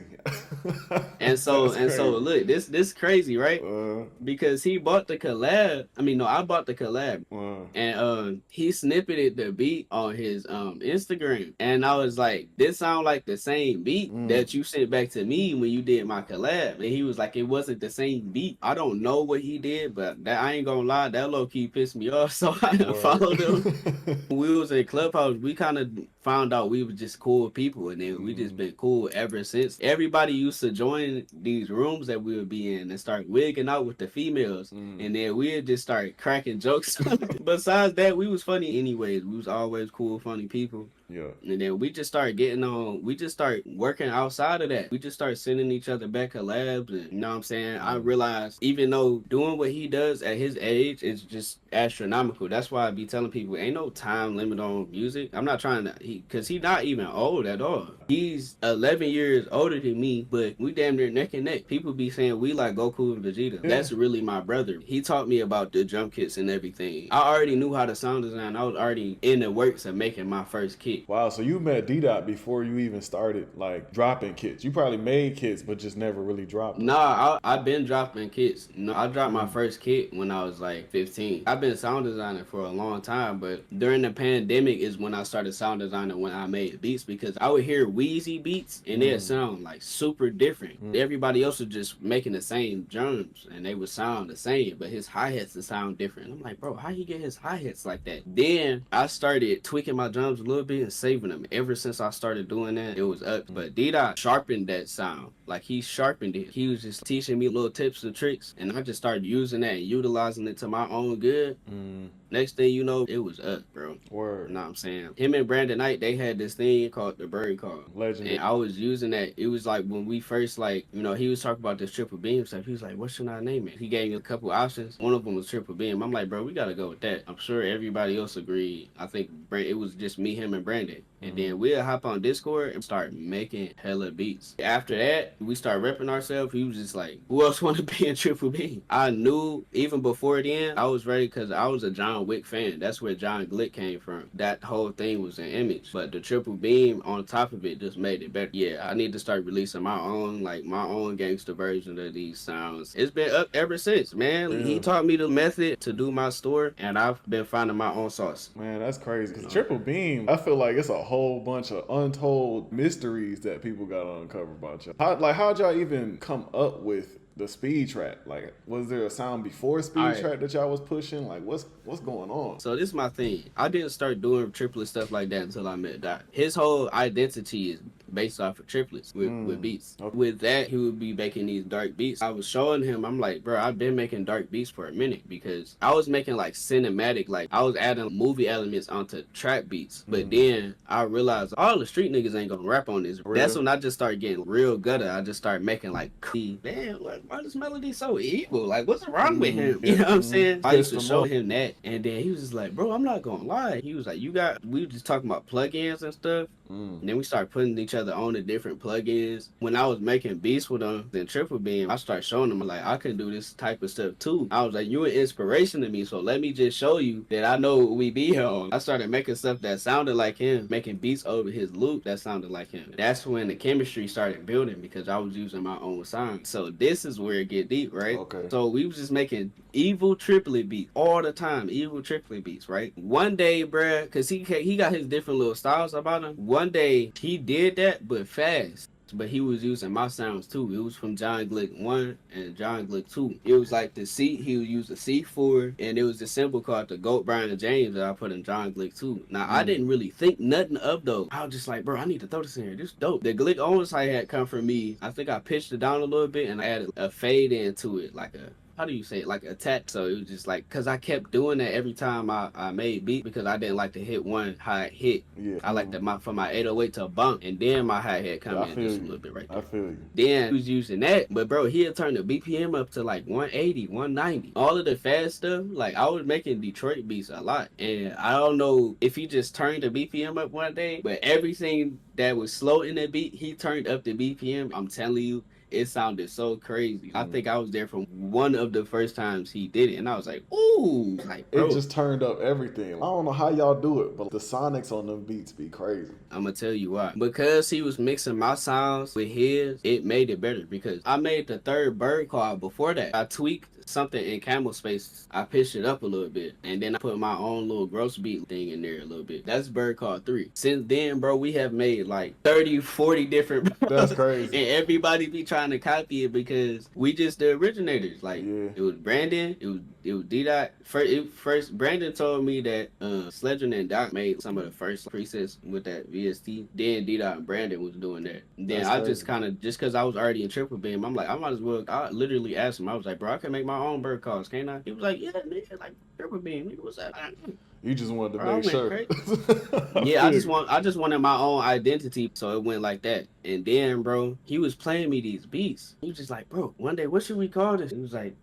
And so look, this crazy, right? Because he bought the collab. I mean, no, I bought the collab, and he snippeted the beat on his Instagram, and I was like, this sound like the same beat that you sent back to me when you did my collab. And he was like, it wasn't the same beat. I don't know what he did, but that I ain't gonna lie, that low key pissed me off. So I followed him. We was in Clubhouse. We kind of found out we were just cool people, and then we just been cool ever since. Everybody used to join these rooms that we would be in and start wigging out with the females, and then we'd just start cracking jokes. Besides that, we was funny anyways. We was always cool, funny people.
Yeah.
And then we just started getting on, we just started working outside of that. We just started sending each other back collabs, and you know what I'm saying? I realized even though doing what he does at his age is just astronomical. That's why I be telling people ain't no time limit on music. I'm not trying to, cause he's not even old at all. He's 11 years older than me, but we damn near neck and neck. People be saying we like Goku and Vegeta. Yeah. That's really my brother. He taught me about the drum kits and everything. I already knew how to sound design. I was already in the works of making my first kit.
Wow, so you met D-Dot before you even started like dropping kits. You probably made kits, but just never really dropped them.
Nah, I've been dropping kits. No, I dropped my first kit when I was like 15. I've been sound designing for a long time, but during the pandemic is when I started sound designing, when I made beats, because I would hear Wheezy beats and they'd sound like super different. Everybody else was just making the same drums and they would sound the same, but his hi-hats would sound different. I'm like, bro, how you get his hi-hats like that? Then I started tweaking my drums a little bit been saving them ever since I started doing that. It was up, but D-Dot sharpened that sound. Like he sharpened it. He was just teaching me little tips and tricks, and I just started using that and utilizing it to my own good. Next thing you know, it was up, bro.
Word.
You know what I'm saying? Him and Brandon Knight, they had this thing called the Bird Call.
Legend.
And I was using that. It was like when we first, like, you know, he was talking about this triple beam stuff. He was like, what should I name it? He gave me a couple options. One of them was triple beam. I'm like, bro, we got to go with that. I'm sure everybody else agreed. I think it was just me, him, and Brandon. And then we'll hop on Discord and start making hella beats. After that, we start repping ourselves. He was just like, who else want to be in Triple B? I knew even before then, I was ready because I was a John Wick fan. That's where John Glick came from. That whole thing was an image. But the Triple Beam on top of it just made it better. Yeah, I need to start releasing my own, like my own gangster version of these sounds. It's been up ever since, man.
Yeah.
He taught me the method to do my store, and I've been finding my own sauce.
Man, that's crazy. Because Triple Beam, I feel like it's a whole bunch of untold mysteries that people got to uncover about y'all. How'd y'all even come up with the speed trap? Like, was there a sound before speed trap that y'all was pushing? Like, what's going on?
So this is my thing. I didn't start doing triplet stuff like that until I met Doc. His whole identity is based off of triplets with beats. Okay. With that, he would be making these dark beats. I was showing him, I'm like, bro, I've been making dark beats for a minute because I was making like cinematic, like I was adding movie elements onto trap beats. But then I realized all the street niggas ain't gonna rap on this. Real? That's when I just started getting real gutter. I just started making like, damn, why this melody so evil? Like, what's wrong with him? You know what I'm saying? I used to show him that, and then he was just like, bro, I'm not gonna lie. He was like, we were just talking about plugins and stuff. And then we started putting each other on the different plugins. When I was making beats with them, then Triple Beam, I started showing them like I can do this type of stuff too. I was like, you an inspiration to me, so let me just show you that I know what we be on. I started making stuff that sounded like him, making beats over his loop that sounded like him. That's when the chemistry started building because I was using my own sound. So this is where it get deep, right?
Okay.
So we was just making evil triplet beats all the time, evil triplet beats, right? One day, bruh, cause he got his different little styles about him. One day he did that, but fast. But he was using my sounds too. It was from John Glick 1 and John Glick 2. It was like the C, he would use the C4, and it was the symbol called the GOAT Brian James that I put in John Glick 2. Now, I didn't really think nothing of those. I was just like, bro, I need to throw this in here. This is dope. The Glick Owens hi-hat come from me. I think I pitched it down a little bit, and I added a fade into it, like a, how do you say it, like a tat. So it was just like, cause I kept doing that every time I made beat because I didn't like to hit one high hit. Yeah. I like to for my 808 to bump and then my hi-hat come in just a little bit right there.
I feel you.
Then he was using that, but bro, he had turned the BPM up to like 180, 190. All of the fast stuff, like I was making Detroit beats a lot. And I don't know if he just turned the BPM up one day, but everything that was slow in the beat, he turned up the BPM. I'm telling you, it sounded so crazy. I think I was there from one of the first times he did it, and I was like, ooh, like, bro.
It just turned up everything. I don't know how y'all do it, but the sonics on them beats be crazy.
I'm gonna tell you why. Because he was mixing my sounds with his, it made it better. Because I made the third bird call before that. I tweaked something in Camel Space. I pitched it up a little bit, and then I put my own little gross beat thing in there a little bit. That's bird call 3. Since then, bro, we have made like 30, 40 different.
That's crazy.
And everybody be trying to copy it because we just the originators. Like it was Brandon, it was D-Dot. First Brandon told me that Sledgen and Doc made some of the first presets with that VST. Then D-Dot and Brandon was doing that. Then I just kind of, just because I was already in Triple Beam, I'm like, I might as well. I literally asked him. I was like, bro, I can make my own bird calls, can't I? He was like, yeah, nigga, like Triple Beam. Nigga, what's that?
You just wanted to make sure.
Yeah, I just wanted my own identity, so it went like that. And then, bro, he was playing me these beats. He was just like, bro, one day, what should we call this?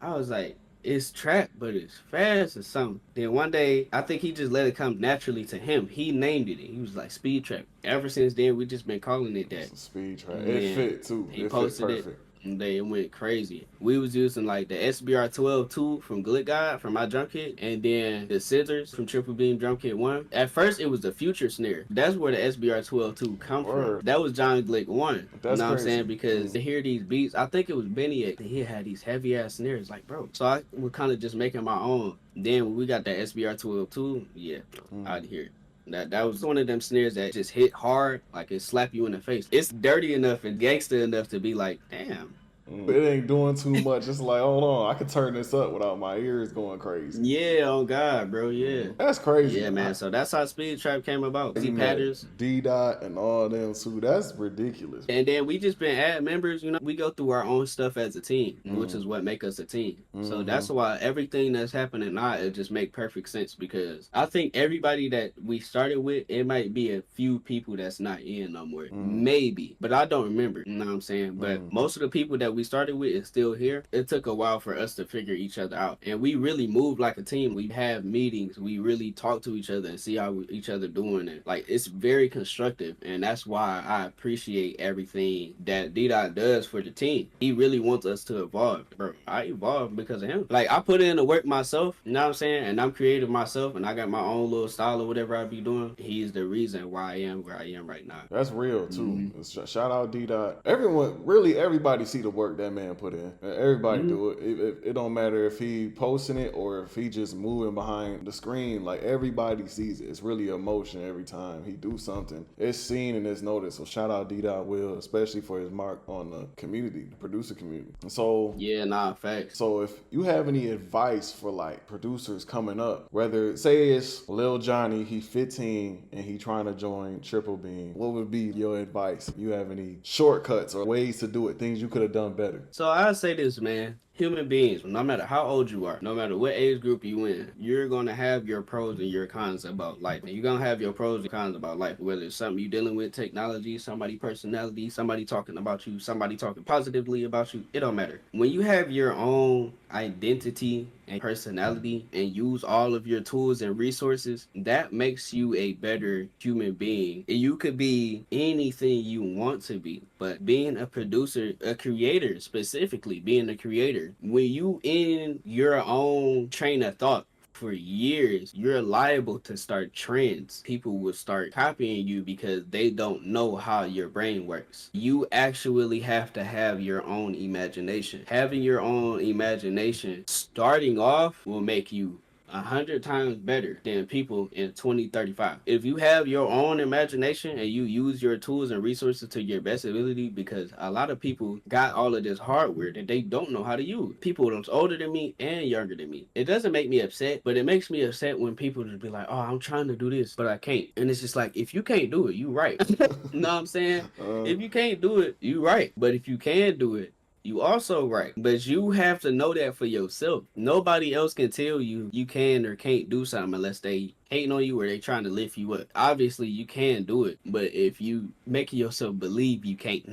I was like, it's trap, but it's fast or something. Then one day, I think he just let it come naturally to him. He named it. He was like speed trap. Ever since then, we just been calling it that.
Speed trap. It fit too.
He posted it. And it went crazy. We was using like the SBR 12-2 from Glick God from my drum kit, and then the scissors from Triple Beam drum kit 1. At first it was the future snare. That's where the SBR 12-2 come from. That was John Glick 1.
That's
you know what I'm saying? Because to hear these beats, I think it was Benny, he had these heavy ass snares, like, bro. So I was kind of just making my own. Then when we got that SBR 12-2, yeah, I'd hear it. That was one of them snares that just hit hard, like it slap you in the face. It's dirty enough and gangster enough to be like, damn,
It ain't doing too much. It's like, hold on, I could turn this up without my ears going crazy.
Yeah, oh God, bro, yeah.
That's crazy.
Yeah, man. So that's how Speed Trap came about.
You
Z Patterns.
met D Dot and all them too. That's ridiculous.
And then we just been ad members, we go through our own stuff as a team, which is what make us a team. So that's why everything that's happening now, it just make perfect sense, because I think everybody that we started with, it might be a few people that's not in no more. Maybe. But I don't remember. You know what I'm saying? But most of the people that we started with is still here. It took a while for us to figure each other out. And we really move like a team. We have meetings. We really talk to each other and see how each other doing it. Like, it's very constructive. And that's why I appreciate everything that D-Dot does for the team. He really wants us to evolve. Bro, I evolved because of him. Like, I put in the work myself, you know what I'm saying? And I'm creative myself, and I got my own little style or whatever I be doing. He's the reason why I am where I am right now.
That's real too. Shout out D-Dot. Everyone, really everybody see the work that man put in. Everybody do it. It don't matter if he posting it or if he just moving behind the screen. Like, everybody sees it. It's really emotion every time he do something. It's seen and it's noticed. So shout out D-Dot Will, especially for his mark on the community, the producer community. And so
yeah, nah, facts.
So if you have any advice for like producers coming up, whether say it's Lil Johnny, he 15 and he trying to join Triple Beam, what would be your advice? You have any shortcuts or ways to do it, things you could have done better?
So I say this, man. Human beings, no matter how old you are, no matter what age group you in, you're going to have your pros and your cons about life. And you're going to have your pros and cons about life, whether it's something you're dealing with, technology, somebody personality, somebody talking about you, somebody talking positively about you. It don't matter. When you have your own identity and personality and use all of your tools and resources, that makes you a better human being. You could be anything you want to be, but being a producer, a creator, specifically being a creator, when you in your own train of thought for years, you're liable to start trends. People will start copying you because they don't know how your brain works. You actually have to have your own imagination. Having your own imagination starting off will make you 100 times better than people in 2035. If you have your own imagination and you use your tools and resources to your best ability, because a lot of people got all of this hardware that they don't know how to use. People that's older than me and younger than me. It doesn't make me upset, but it makes me upset when people just be like, oh, I'm trying to do this, but I can't. And it's just like, if you can't do it, you right. You know what I'm saying? If you can't do it, you right. But if you can do it, you also right. But you have to know that for yourself. Nobody else can tell you you can or can't do something unless they hating on you or they trying to lift you up. Obviously, you can do it. But if you making yourself believe you can't,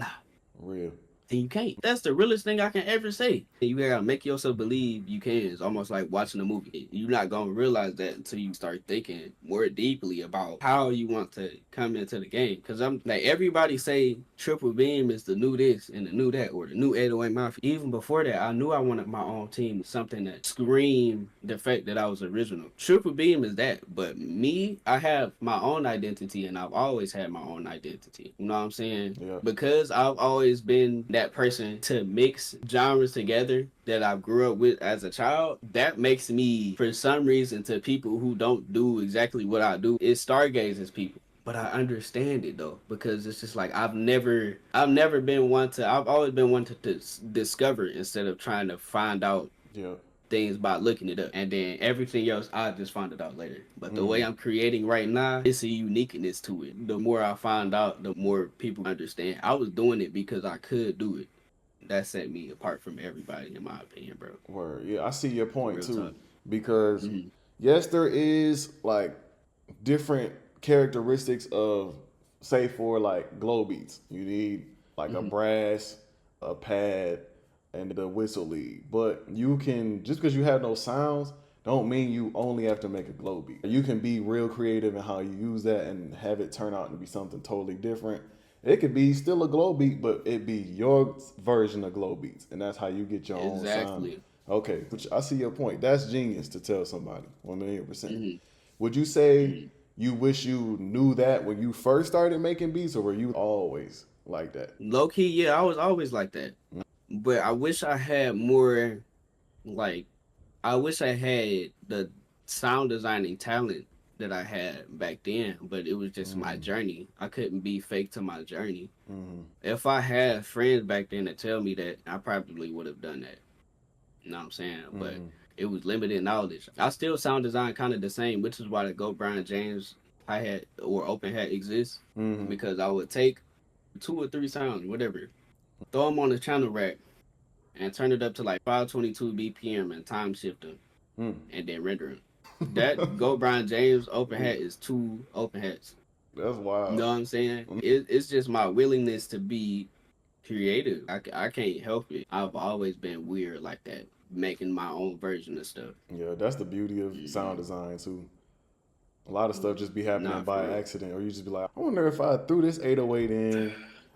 Real.
then you can't. That's the realest thing I can ever say. You gotta make yourself believe you can. It's almost like watching a movie. You're not gonna realize that until you start thinking more deeply about how you want to come into the game. Because I'm like, everybody say Triple Beam is the new this and the new that, or the new 808 Mafia. Even before that, I knew I wanted my own team, something that screamed the fact that I was original. Triple Beam is that, but me, I have my own identity, and I've always had my own identity. You know what I'm saying?
Yeah.
Because I've always been that person to mix genres together that I grew up with as a child, that makes me, for some reason, to people who don't do exactly what I do, it stargazes people. But I understand it though, because it's just like I've always been one to discover instead of trying to find out things by looking it up. And then everything else, I just find it out later. But the way I'm creating right now, it's a uniqueness to it. The more I find out, the more people understand. I was doing it because I could do it. That set me apart from everybody, in my opinion, bro.
Word. Yeah, I see your point
Real
too.
talk.
Because yes, there is like different characteristics of, say, for like glow beats. You need like a brass, a pad, and the whistle lead. But you can, just because you have no sounds, don't mean you only have to make a glow beat. You can be real creative in how you use that and have it turn out to be something totally different. It could be still a glow beat, but it be your version of glow beats, and that's how you get your own sound. Okay, which I see your point. That's genius to tell somebody, 1,000,000%. Would you say you wish you knew that when you first started making beats, or were you always like that?
Low key, yeah, I was always like that. But I wish I had more, like, I wish I had the sound designing talent that I had back then, but it was just my journey. I couldn't be fake to my journey. If I had friends back then to tell me that, I probably would have done that. You know what I'm saying? But it was limited knowledge. I still sound design kind of the same, which is why the Go Brian James hi hat or open hat exists. Because I would take 2 or 3 sounds, whatever, throw them on the channel rack, and turn it up to like 522 BPM and time shift them, and then render them. That Go Brian James open hat is 2 open hats.
That's wild.
You know what I'm saying? It's just my willingness to be creative. I can't help it. I've always been weird like that, making my own version of stuff.
Yeah, that's the beauty of sound design too. A lot of stuff just be happening by
real.
accident, or you just be like, I wonder if I threw this 808 in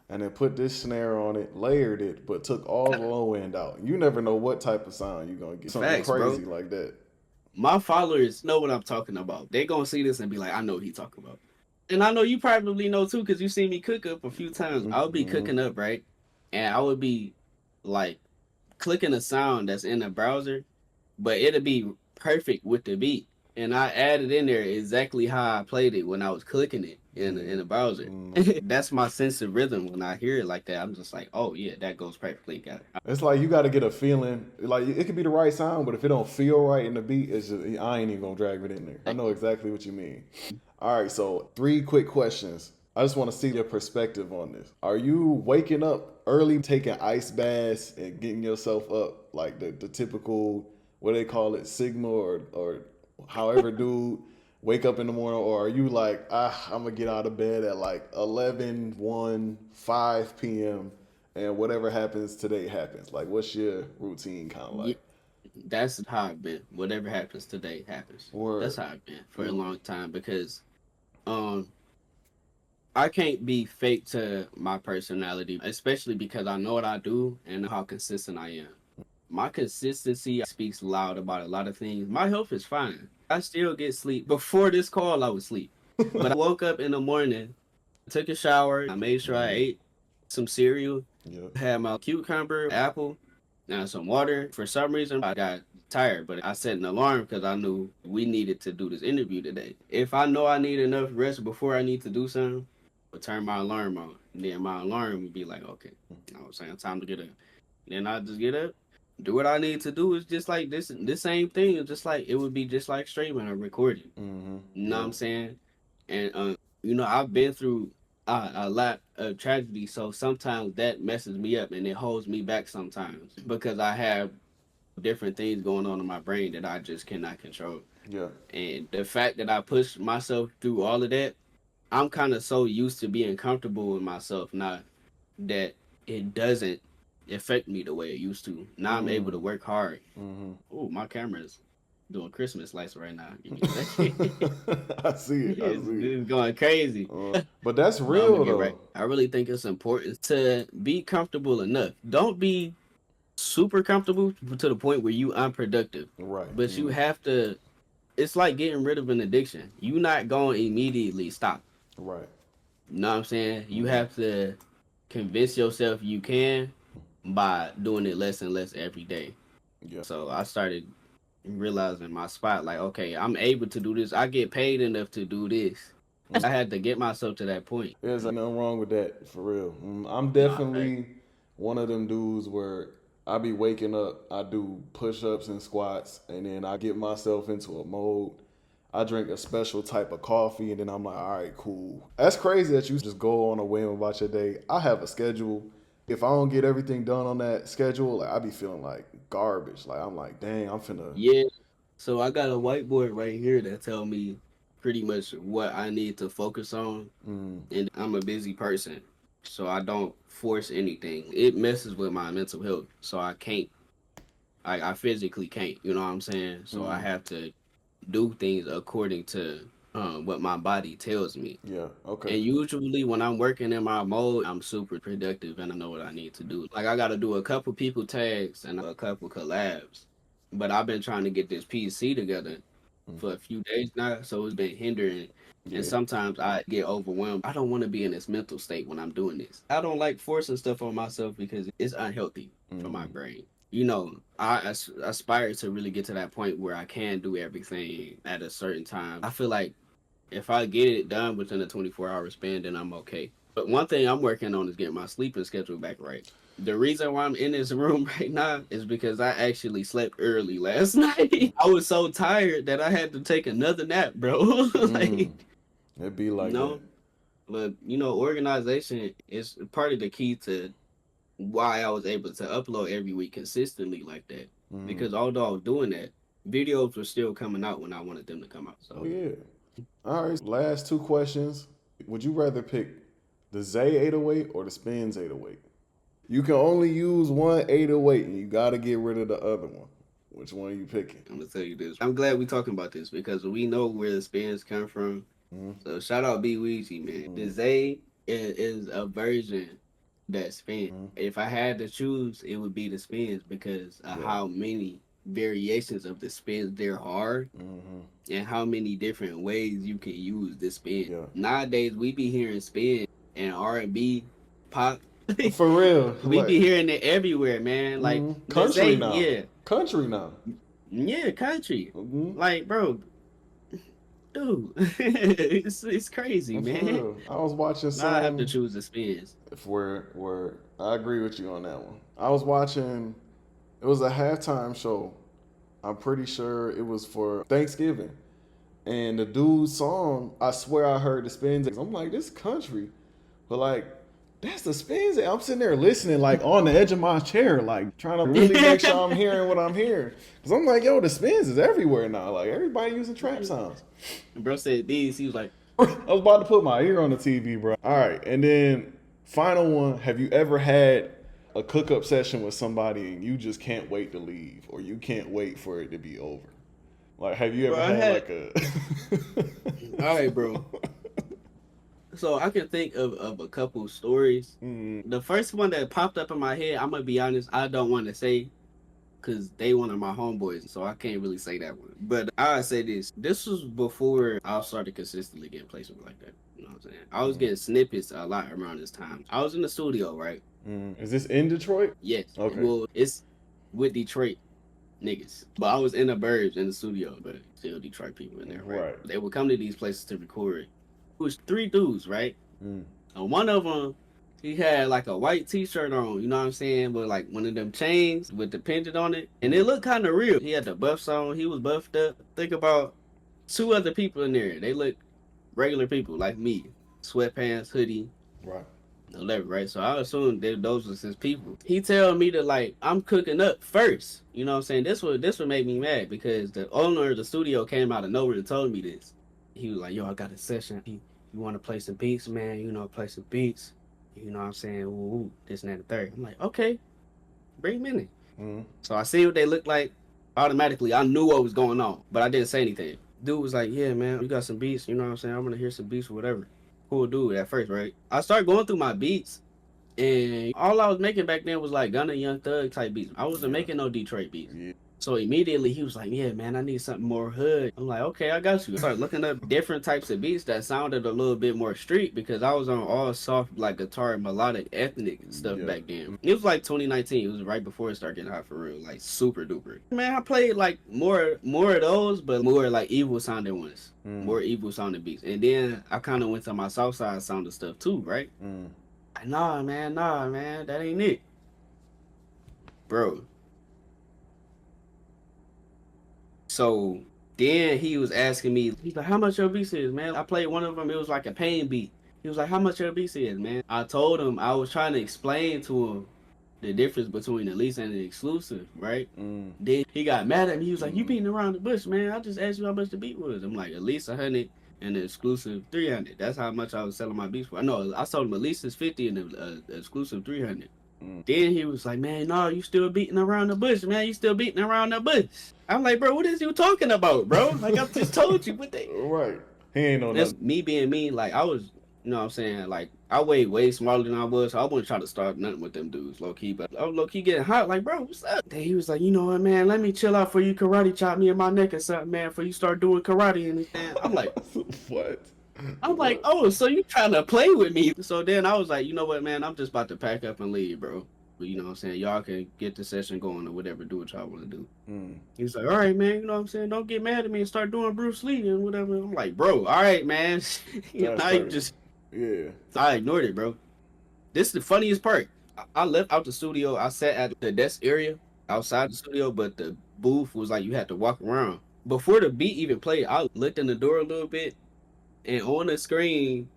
and then put this snare on it, layered it, but took all the low end out. You never know what type of sound you're gonna get. Something
Facts,
crazy
bro.
like that.
My followers know what I'm talking about. They gonna see this and be like, I know what he talking about. And I know you probably know too, because you seen me cook up a few times. I would be cooking up, right? And I would be like clicking a sound that's in the browser, but it'll be perfect with the beat. And I added in there exactly how I played it when I was clicking it in the browser. That's my sense of rhythm. When I hear it like that, I'm just like, oh yeah, that goes perfectly. Got it.
It's like you got to get a feeling. Like it could be the right sound, but if it don't feel right in the beat, it's just I ain't even gonna drag it in there. I know exactly what you mean. All right, so 3 quick questions. I just want to see your perspective on this. Are you waking up early, taking ice baths, and getting yourself up like the typical what they call it, Sigma or however dude wake up in the morning, or are you like, I'm gonna get out of bed at like 11, 1, 5 p.m. and whatever happens today happens? Like, what's your routine kind of like?
That's how I've been. Whatever happens today happens.
Word.
That's how I've been for a long time because um I can't be fake to my personality, especially because I know what I do and how consistent I am. My consistency speaks loud about a lot of things. My health is fine. I still get sleep. Before this call, I would sleep. But I woke up in the morning, took a shower, I made sure I ate some cereal,
Yep.
had my cucumber, apple, and some water. For some reason, I got tired, but I set an alarm because I knew we needed to do this interview today. If I know I need enough rest before I need to do something, I would turn my alarm on. And then my alarm would be like, okay, I was saying time to get up. Then I just get up, do what I need to do. It's just like this same thing. It's just like it would be just like streaming or recording. You know what I'm saying? And I've been through a lot of tragedy, so sometimes that messes me up and it holds me back sometimes because I have different things going on in my brain that I just cannot control.
Yeah.
And the fact that I push myself through all of that, I'm kind of so used to being comfortable with myself now that it doesn't affect me the way it used to. Now I'm able to work hard. Oh, my camera's doing Christmas lights right now. You get that?
I see it. I see it.
It's going crazy.
But that's
No, I'm
real
gonna get
though.
right. I really think it's important to be comfortable enough. Don't be super comfortable to the point where you unproductive.
Right.
But you have to. It's like getting rid of an addiction. You not going to immediately stop.
Right.
You know what I'm saying? You have to convince yourself you can by doing it less and less every day.
Yeah.
So I started realizing my spot. Like, okay, I'm able to do this. I get paid enough to do this. I had to get myself to that point.
There's nothing wrong with that, for real. I'm
Nah,
definitely one of them dudes where I be waking up, I do push-ups and squats, and then I get myself into a mode. I drink a special type of coffee, and then I'm like, all right, cool. That's crazy that you just go on a whim about your day. I have a schedule. If I don't get everything done on that schedule, like I be feeling like garbage. Like I'm like, dang, I'm finna.
yeah. So I got a whiteboard right here that tell me pretty much what I need to focus on. And I'm a busy person, so I don't force anything. It messes with my mental health, so I can't. I physically can't. You know what I'm saying? So I have to do things according to what my body tells me.
Yeah. Okay.
And usually when I'm working in my mode, I'm super productive and I know what I need to do. Like I got to do a couple people tags and a couple collabs. But I've been trying to get this PC together for a few days now, so it's been hindering.
Yeah.
And sometimes I get overwhelmed. I don't want to be in this mental state when I'm doing this. I don't like forcing stuff on myself because it's unhealthy for my brain. I aspire to really get to that point where I can do everything at a certain time. I feel like If I get it done within a 24-hour span, then I'm okay. But one thing I'm working on is getting my sleeping schedule back right. The reason why I'm in this room right now is because I actually slept early last night. I was so tired that I had to take another nap, bro. Like,
It be like that.
But organization is part of the key to why I was able to upload every week consistently like that. Because although I was doing that, videos were still coming out when I wanted them to come out. So
Oh yeah. All right. Last two questions. Would you rather pick the Zay 808 or the Spins 808? You can only use one 808 and you got to get rid of the other one. Which one are you picking?
I'm gonna tell you this. I'm glad we're talking about this because we know where the spins come from. So shout out B Weezy, man. The Zay is a version that spin. If I had to choose, it would be the spins because of how many variations of the spins there are and how many different ways you can use the spin.
Yeah.
Nowadays we be hearing spin and R&B, pop.
For real.
We be hearing it everywhere, man. Like
country
Zay,
now.
Yeah.
Country now.
Yeah, country. Like, bro, dude, it's crazy, man.
I was watching some.
Now I have to choose the spins.
Where I agree with you on that one. I was watching. It was a halftime show. I'm pretty sure it was for Thanksgiving, and the dude's song. I swear I heard the spins. I'm like, this country, but like. That's the spins. I'm sitting there listening, like on the edge of my chair, like trying to really make sure I'm hearing what I'm hearing. Cause I'm like, yo, the spins is everywhere now. Like everybody using trap sounds.
And bro said these. He was like,
I was about to put my ear on the TV, bro. All right, and then final one. Have you ever had a cook-up session with somebody and you just can't wait to leave, or you can't wait for it to be over? Like, have you ever had like a?
All right, bro. So I can think of a couple stories. The first one that popped up in my head, I'm gonna be honest, I don't want to say, cause they one of my homeboys, so I can't really say that one. But I say this. This was before I started consistently getting placements like that. You know what I'm saying? I was getting snippets a lot around this time. I was in the studio, right?
Is this in Detroit?
Yes.
Okay.
Well, it's with Detroit niggas, but I was in the burbs in the studio, but still Detroit people in there, right? They would come to these places to record. It was 3 dudes, right? And one of them, he had like a white t-shirt on, you know what I'm saying? But like one of them chains with the pendant on it. And it looked kind of real. He had the buffs on. He was buffed up. Think about 2 other people in there. They look regular people like me. Sweatpants, hoodie.
Right.
11, right? So I assumed that those was his people. He tell me that like I'm cooking up first. You know what I'm saying? This would make me mad because the owner of the studio came out of nowhere and told me this. He was like, yo, I got a session. You want to play some beats, man? You know, play some beats. You know what I'm saying? Ooh, this and that and the third. I'm like, okay, bring them in. So I see what they look like. Automatically, I knew what was going on, but I didn't say anything. Dude was like, yeah, man, you got some beats. You know what I'm saying? I'm going to hear some beats or whatever. Cool dude at first, right? I started going through my beats, and all I was making back then was like Gunna, Young Thug type beats. I wasn't making no Detroit beats. So immediately he was like, yeah, man, I need something more hood. I'm like, okay, I got you. I started looking up different types of beats that sounded a little bit more street because I was on all soft, like guitar, melodic, ethnic stuff back then. It was like 2019. It was right before it started getting hot for real, like super duper. Man, I played like more of those, but more like evil sounding ones, more evil sounding beats. And then I kind of went to my south side sounding stuff too, right? Like, nah, man, that ain't it. Bro. So then he was asking me, he's like, how much your beats is, man? I played one of them. It was like a pain beat. He was like, how much your beats is, man? I told him, I was trying to explain to him the difference between the lease and the exclusive, right? Then he got mad at me. He was like, you beating around the bush, man. I just asked you how much the beat was. I'm like, at least 100 and the exclusive 300. That's how much I was selling my beats for. No, I sold him at least 50 and the exclusive 300. Then he was like, man, no, you still beating around the bush, man. You still beating around the bush. I'm like, bro, what is you talking about, bro? Like, I just told you what they...
Right. He ain't on
That's
that.
me being me. Like, I was, you know what I'm saying? Like, I weighed way smaller than I was, so I wouldn't try to start nothing with them dudes, low-key. But I was low-key getting hot. Like, bro, what's up? Then he was like, you know what, man? Let me chill out for you karate chop me in my neck or something, man, before you start doing karate and everything. I'm like...
What?
I'm like, oh, so you trying to play with me? So then I was like, you know what, man? I'm just about to pack up and leave, bro. you know what I'm saying, y'all can get the session going or whatever, do what y'all want to do.
Mm.
He's like, all right, man, you know what I'm saying, don't get mad at me and start doing Bruce Lee and whatever. I'm like, bro, all right, man.
That's
Now you
crazy.
just,
Yeah.
I ignored it, bro. This is the funniest part. I left out the studio. I sat at the desk area outside the studio, but the booth was like you had to walk around. Before the beat even played, I looked in the door a little bit, and on the screen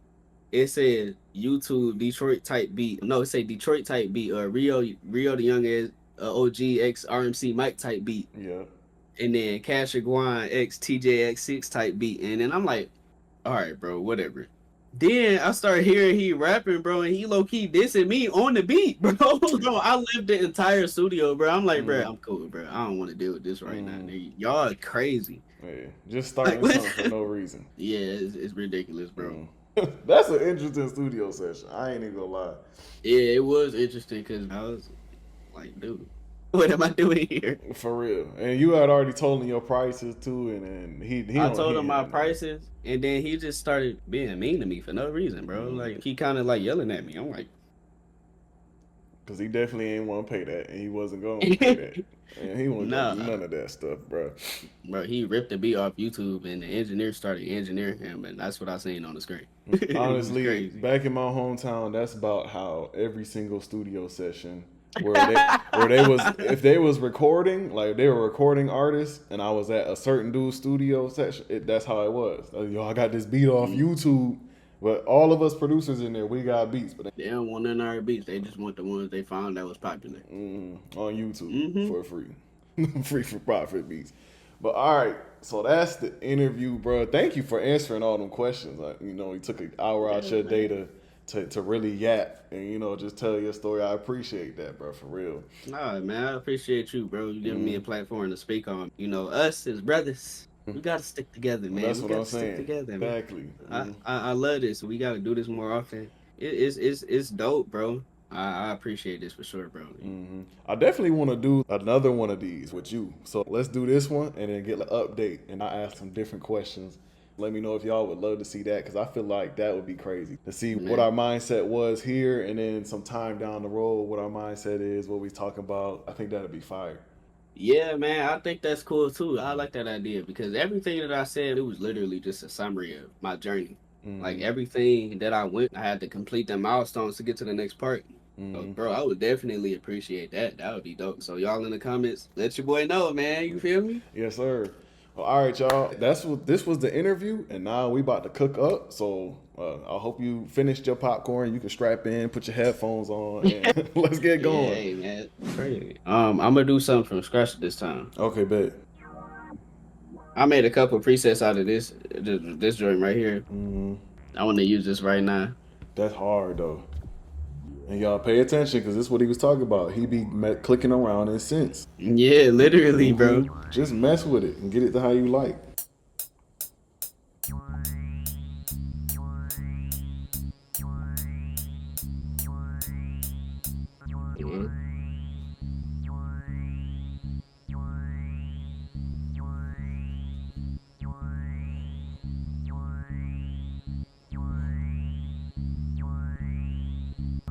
it said YouTube Detroit type beat. No, it said Detroit type beat or Rio the Young as OG X RMC Mike type beat,
Yeah.
and then Cash Guan X TJX6 type beat, and then I'm like, all right, bro, whatever. Then I started hearing he rapping, bro, and he low key dissing me on the beat, bro. Bro, I left the entire studio, bro. I'm like, bro, I'm cool, bro. I don't want to deal with this right now. Nigga. Y'all are crazy.
Yeah. Just starting something for no reason.
Yeah, it's ridiculous, bro.
That's an interesting studio session. I ain't even gonna lie.
Yeah, it was interesting because I was like, dude, what am I doing here?
For real. And you had already told him your prices too, and then he
I told him my prices, and then he just started being mean to me for no reason, bro. Like he kind of like yelling at me. I'm like,
because he definitely ain't want to pay that, and he wasn't going to pay that. And he wasn't going to do none of that stuff, bro.
Bro, he ripped the beat off YouTube, and the engineer started engineering him, and that's what I seen on the screen.
Honestly, back in my hometown, that's about how every single studio session where they was, if they was recording, like they were recording artists, and I was at a certain dude's studio session, that's how it was. Like, yo, I got this beat off YouTube. But all of us producers in there, we got beats. But
they don't want none of our beats. They just want the ones they found that was popular.
On YouTube for free. Free for profit beats. But all right, so that's the interview, bro. Thank you for answering all them questions. Like, you know, you took an hour out your day to really yap and, you know, just tell your story. I appreciate that, bro, for real.
Nah, man, I appreciate you, bro. You giving me a platform to speak on. You know, us as brothers. We gotta stick together, man.
That's
we
what I'm saying.
Stick together,
exactly.
I love this. We gotta do this more often. It's dope, bro. I appreciate this for sure, bro.
I definitely want to do another one of these with you. So let's do this one and then get an update. And I ask some different questions. Let me know if y'all would love to see that, because I feel like that would be crazy to see what our mindset was here, and then some time down the road, what our mindset is, what we talking about. I think that'd be fire.
Yeah, man, I think that's cool too. I like that idea because everything that I said, it was literally just a summary of my journey. Like everything that I went, I had to complete the milestones to get to the next part. So, bro, I would definitely appreciate that. That would be dope. So y'all in the comments, let your boy know, man. You feel me?
Yes, sir. Well, all right, y'all. This was the interview, and now we about to cook up. So I hope you finished your popcorn. You can strap in, put your headphones on, and let's get going.
Hey, man, crazy. I'm gonna do something from scratch this time.
Okay, bet.
I made a couple presets out of this joint right here. I want to use this right now.
That's hard though. And y'all pay attention, because this is what he was talking about. He be clicking around in synths.
Yeah, literally, bro.
Just mess with it and get it to how you like.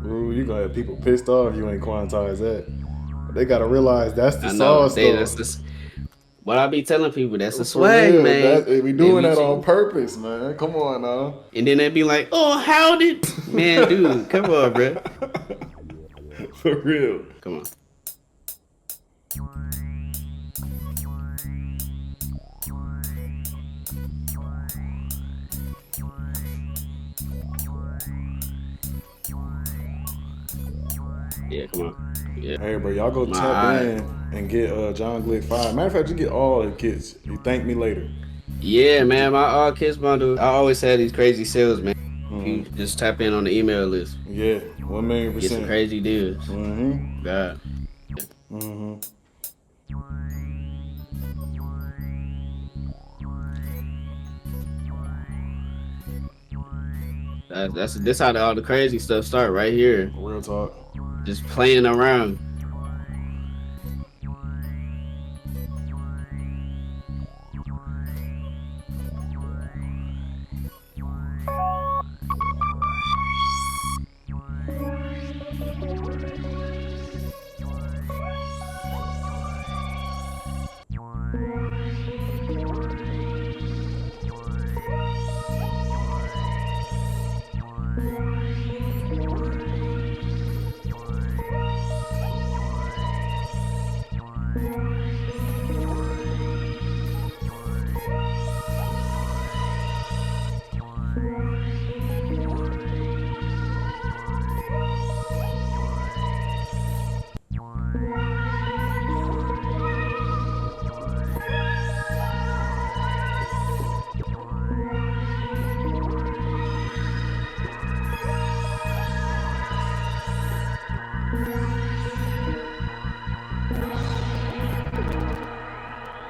Ooh, you gonna have people pissed off you ain't quantize that. But they gotta realize that's the sauce, though.
What I be telling people, that's the swag, man.
We doing that on purpose, man. Come on now.
And then they be like, oh, how did... Man, dude, come on, bro.
For real.
Come on. Yeah, come on. Yeah.
Hey, bro, y'all go tap in and get John Glick 5. Matter of fact, you get all the kits. You thank me later.
Yeah, man, my all kids bundle. I always had these crazy sales, man. You just tap in on the email list.
Yeah, 1,000,000%.
Get some crazy deals. God. That's how all the crazy stuff start right here.
Real talk.
Just playing around.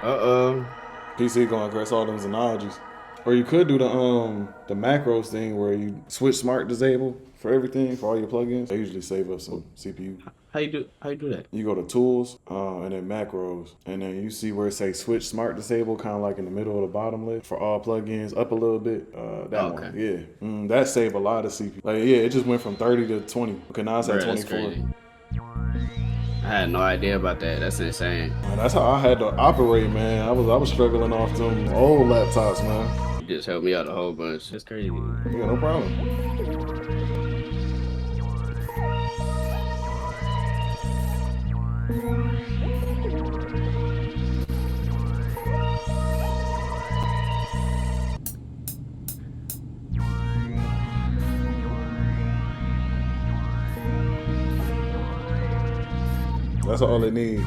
Uh-oh.
PC gonna address all them analogies. Or you could do the macros thing where you switch smart disable for everything, for all your plugins. They usually save up some CPU.
How you do that?
You go to tools, and then macros, and then you see where it says switch smart disable, kind of like in the middle of the bottom list for all plugins, up a little bit. That one, yeah, that saved a lot of CPU. Like, yeah, it just went from 30 to 20. Okay, now it's at 24.
I had no idea about that. That's insane.
Man, that's how I had to operate, man. I was struggling off them old laptops, man.
You just helped me out a whole bunch. That's crazy.
Yeah, no problem. That's all they need.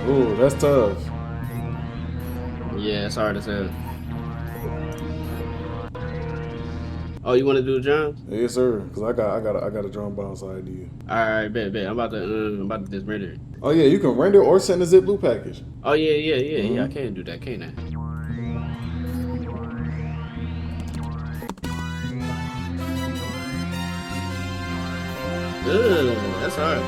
Ooh, that's tough.
Yeah, it's hard as hell. Oh, you want to do drums?
Yes, sir. Cause I got a drum bounce idea.
All right, bet. I'm about to just render it.
Oh yeah, you can render or send a zip loop package.
Oh yeah. I can do that, can't I? Ugh, that's hard.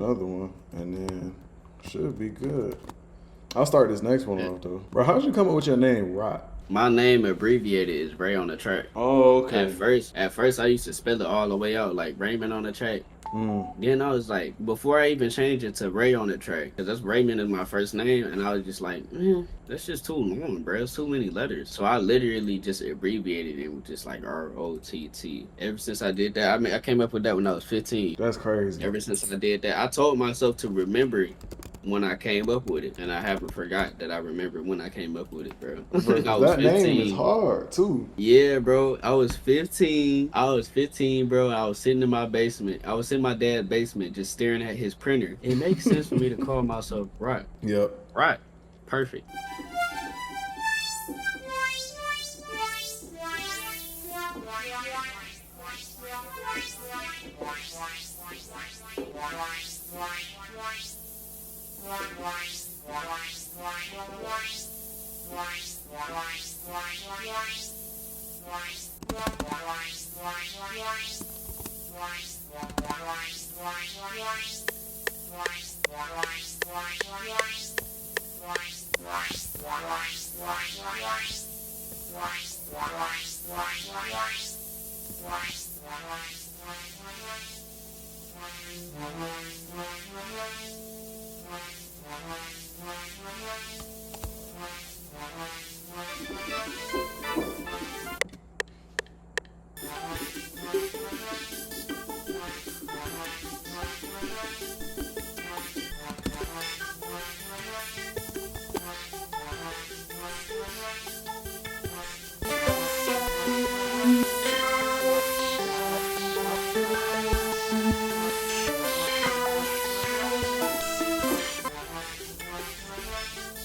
another one, and then should be good. I'll start this next one off though. Bro, how'd you come up with your name, Rock?
My name abbreviated is Ray on the track.
Oh, okay.
At first I used to spell it all the way out like Raymond on the track. Then I was like, before I even changed it to Ray on the track, because that's Raymond is my first name, and I was just like, that's just too long, bro. It's too many letters. So I literally just abbreviated it with just like ROTT. Ever since I did that, I came up with that when I was 15.
That's crazy.
Ever since I did that, I told myself to remember it when I came up with it, and I haven't forgot that I remember when I came up with it, bro.
That name is hard too.
Yeah, bro. I was 15, bro. I was sitting in my basement. I was in my dad's basement just staring at his printer. It makes sense for me to call myself Rock.
Yep.
Rock. Perfect.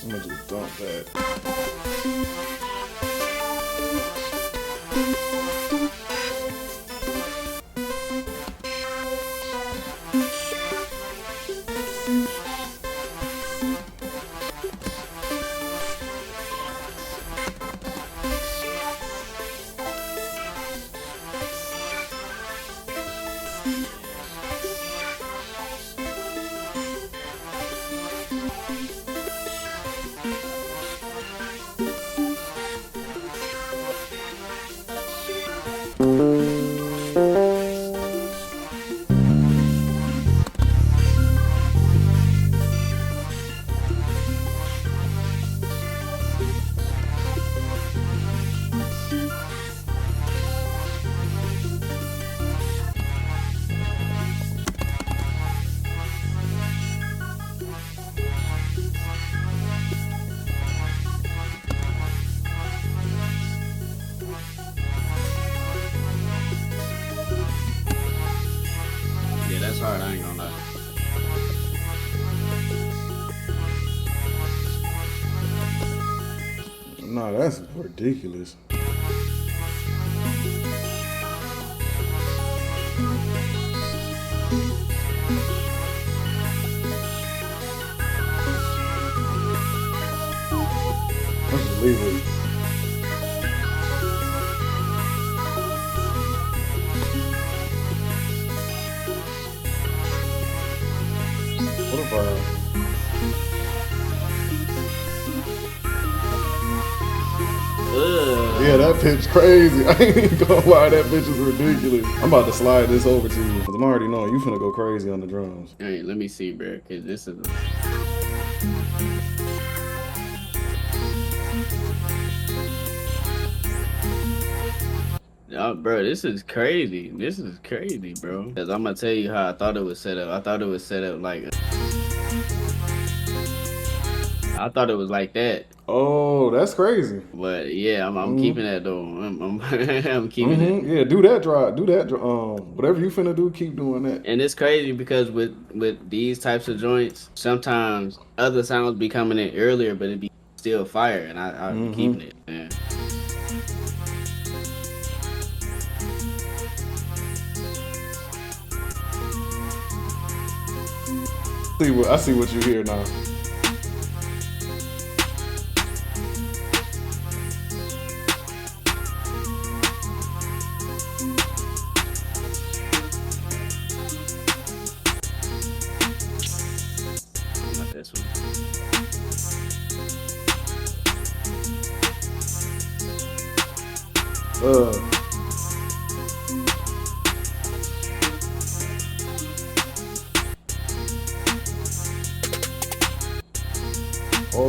I'm gonna just dump that.
Yeah, that's hard. I ain't gonna lie.
Nah, that's ridiculous. Let's just leave it. What if Yeah, that pitch crazy. I ain't even gonna lie, that pitch is ridiculous. I'm about to slide this over to you, because I'm already knowing you finna go crazy on the drums.
Hey, let me see, bro, because this is... Oh, bro, this is crazy. This is crazy, bro. Because I'm going to tell you how I thought it was set up. I thought it was set up like... I thought it was like that.
Oh, that's crazy.
But yeah, I'm keeping that though. I'm keeping it.
Yeah, do that drop. Do that. Whatever you finna do, keep doing that.
And it's crazy because with these types of joints, sometimes other sounds be coming in earlier, but it be still fire, and I'm keeping it. Man.
I see what you hear now. Hold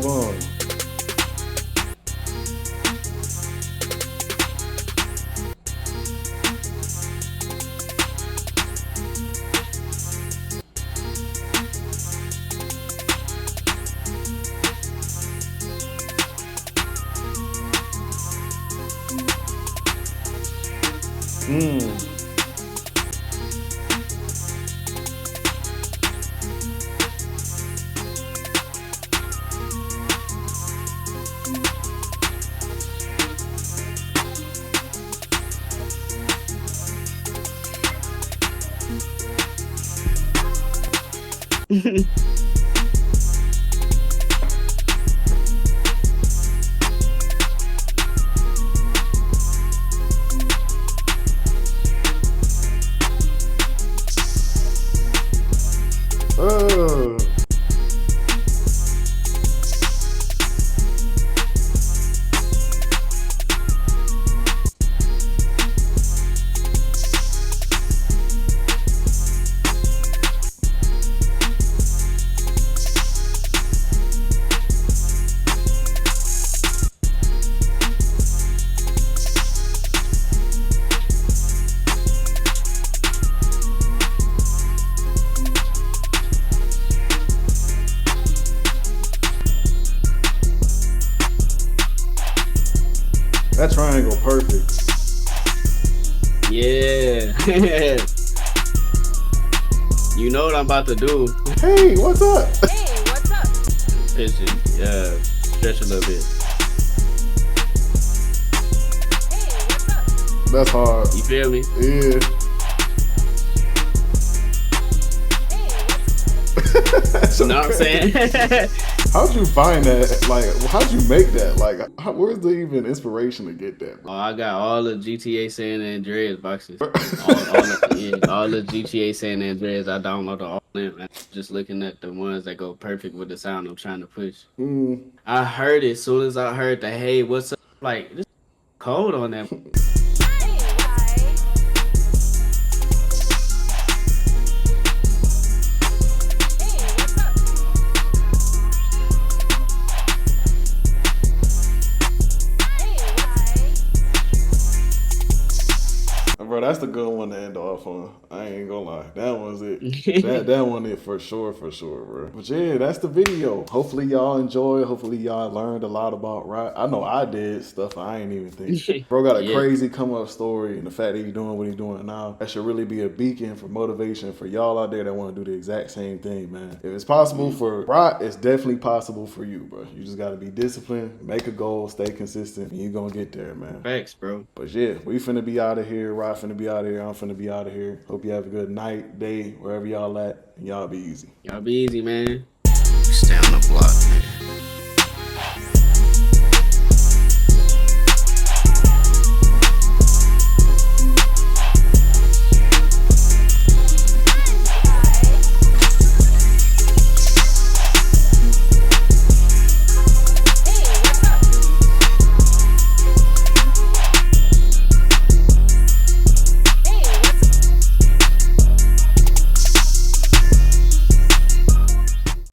on. That triangle perfect.
Yeah. You know what I'm about to do.
Hey, what's up?
Hey, what's up?
Pitch it. Stretch a little bit.
Hey, what's up?
That's hard.
You feel me?
Yeah.
Hey, what's
That's
You know what I'm
okay.
saying?
How'd you find that? Like, how'd you make that? Like, where's the even inspiration to get that,
Oh,
bro?
I got all the GTA San Andreas boxes. All the GTA San Andreas. I downloaded all of them. I'm just looking at the ones that go perfect with the sound I'm trying to push. I heard it as soon as I heard the hey, what's up? Like, this cold on that.
Hey, what's up?
Bro, that's the good one to end off on. I ain't gonna lie. That one's it. that one it for sure, bro. But yeah, that's the video. Hopefully y'all enjoy. Hopefully y'all learned a lot about rap. I know I did stuff I ain't even think. Bro got a
Yeah.
crazy come up story, and the fact that he's doing what he's doing now, that should really be a beacon for motivation for y'all out there that want to do the exact same thing, man. If it's possible for Rock, it's definitely possible for you, bro. You just gotta be disciplined, make a goal, stay consistent, and you're gonna get there, man.
Facts, bro.
But yeah, we finna be out of here. Rock finna be out of here. I'm finna be out of here. Hope you have a good night, day, wherever y'all at. And y'all be easy.
Y'all be easy, man.
Stay on the block, man.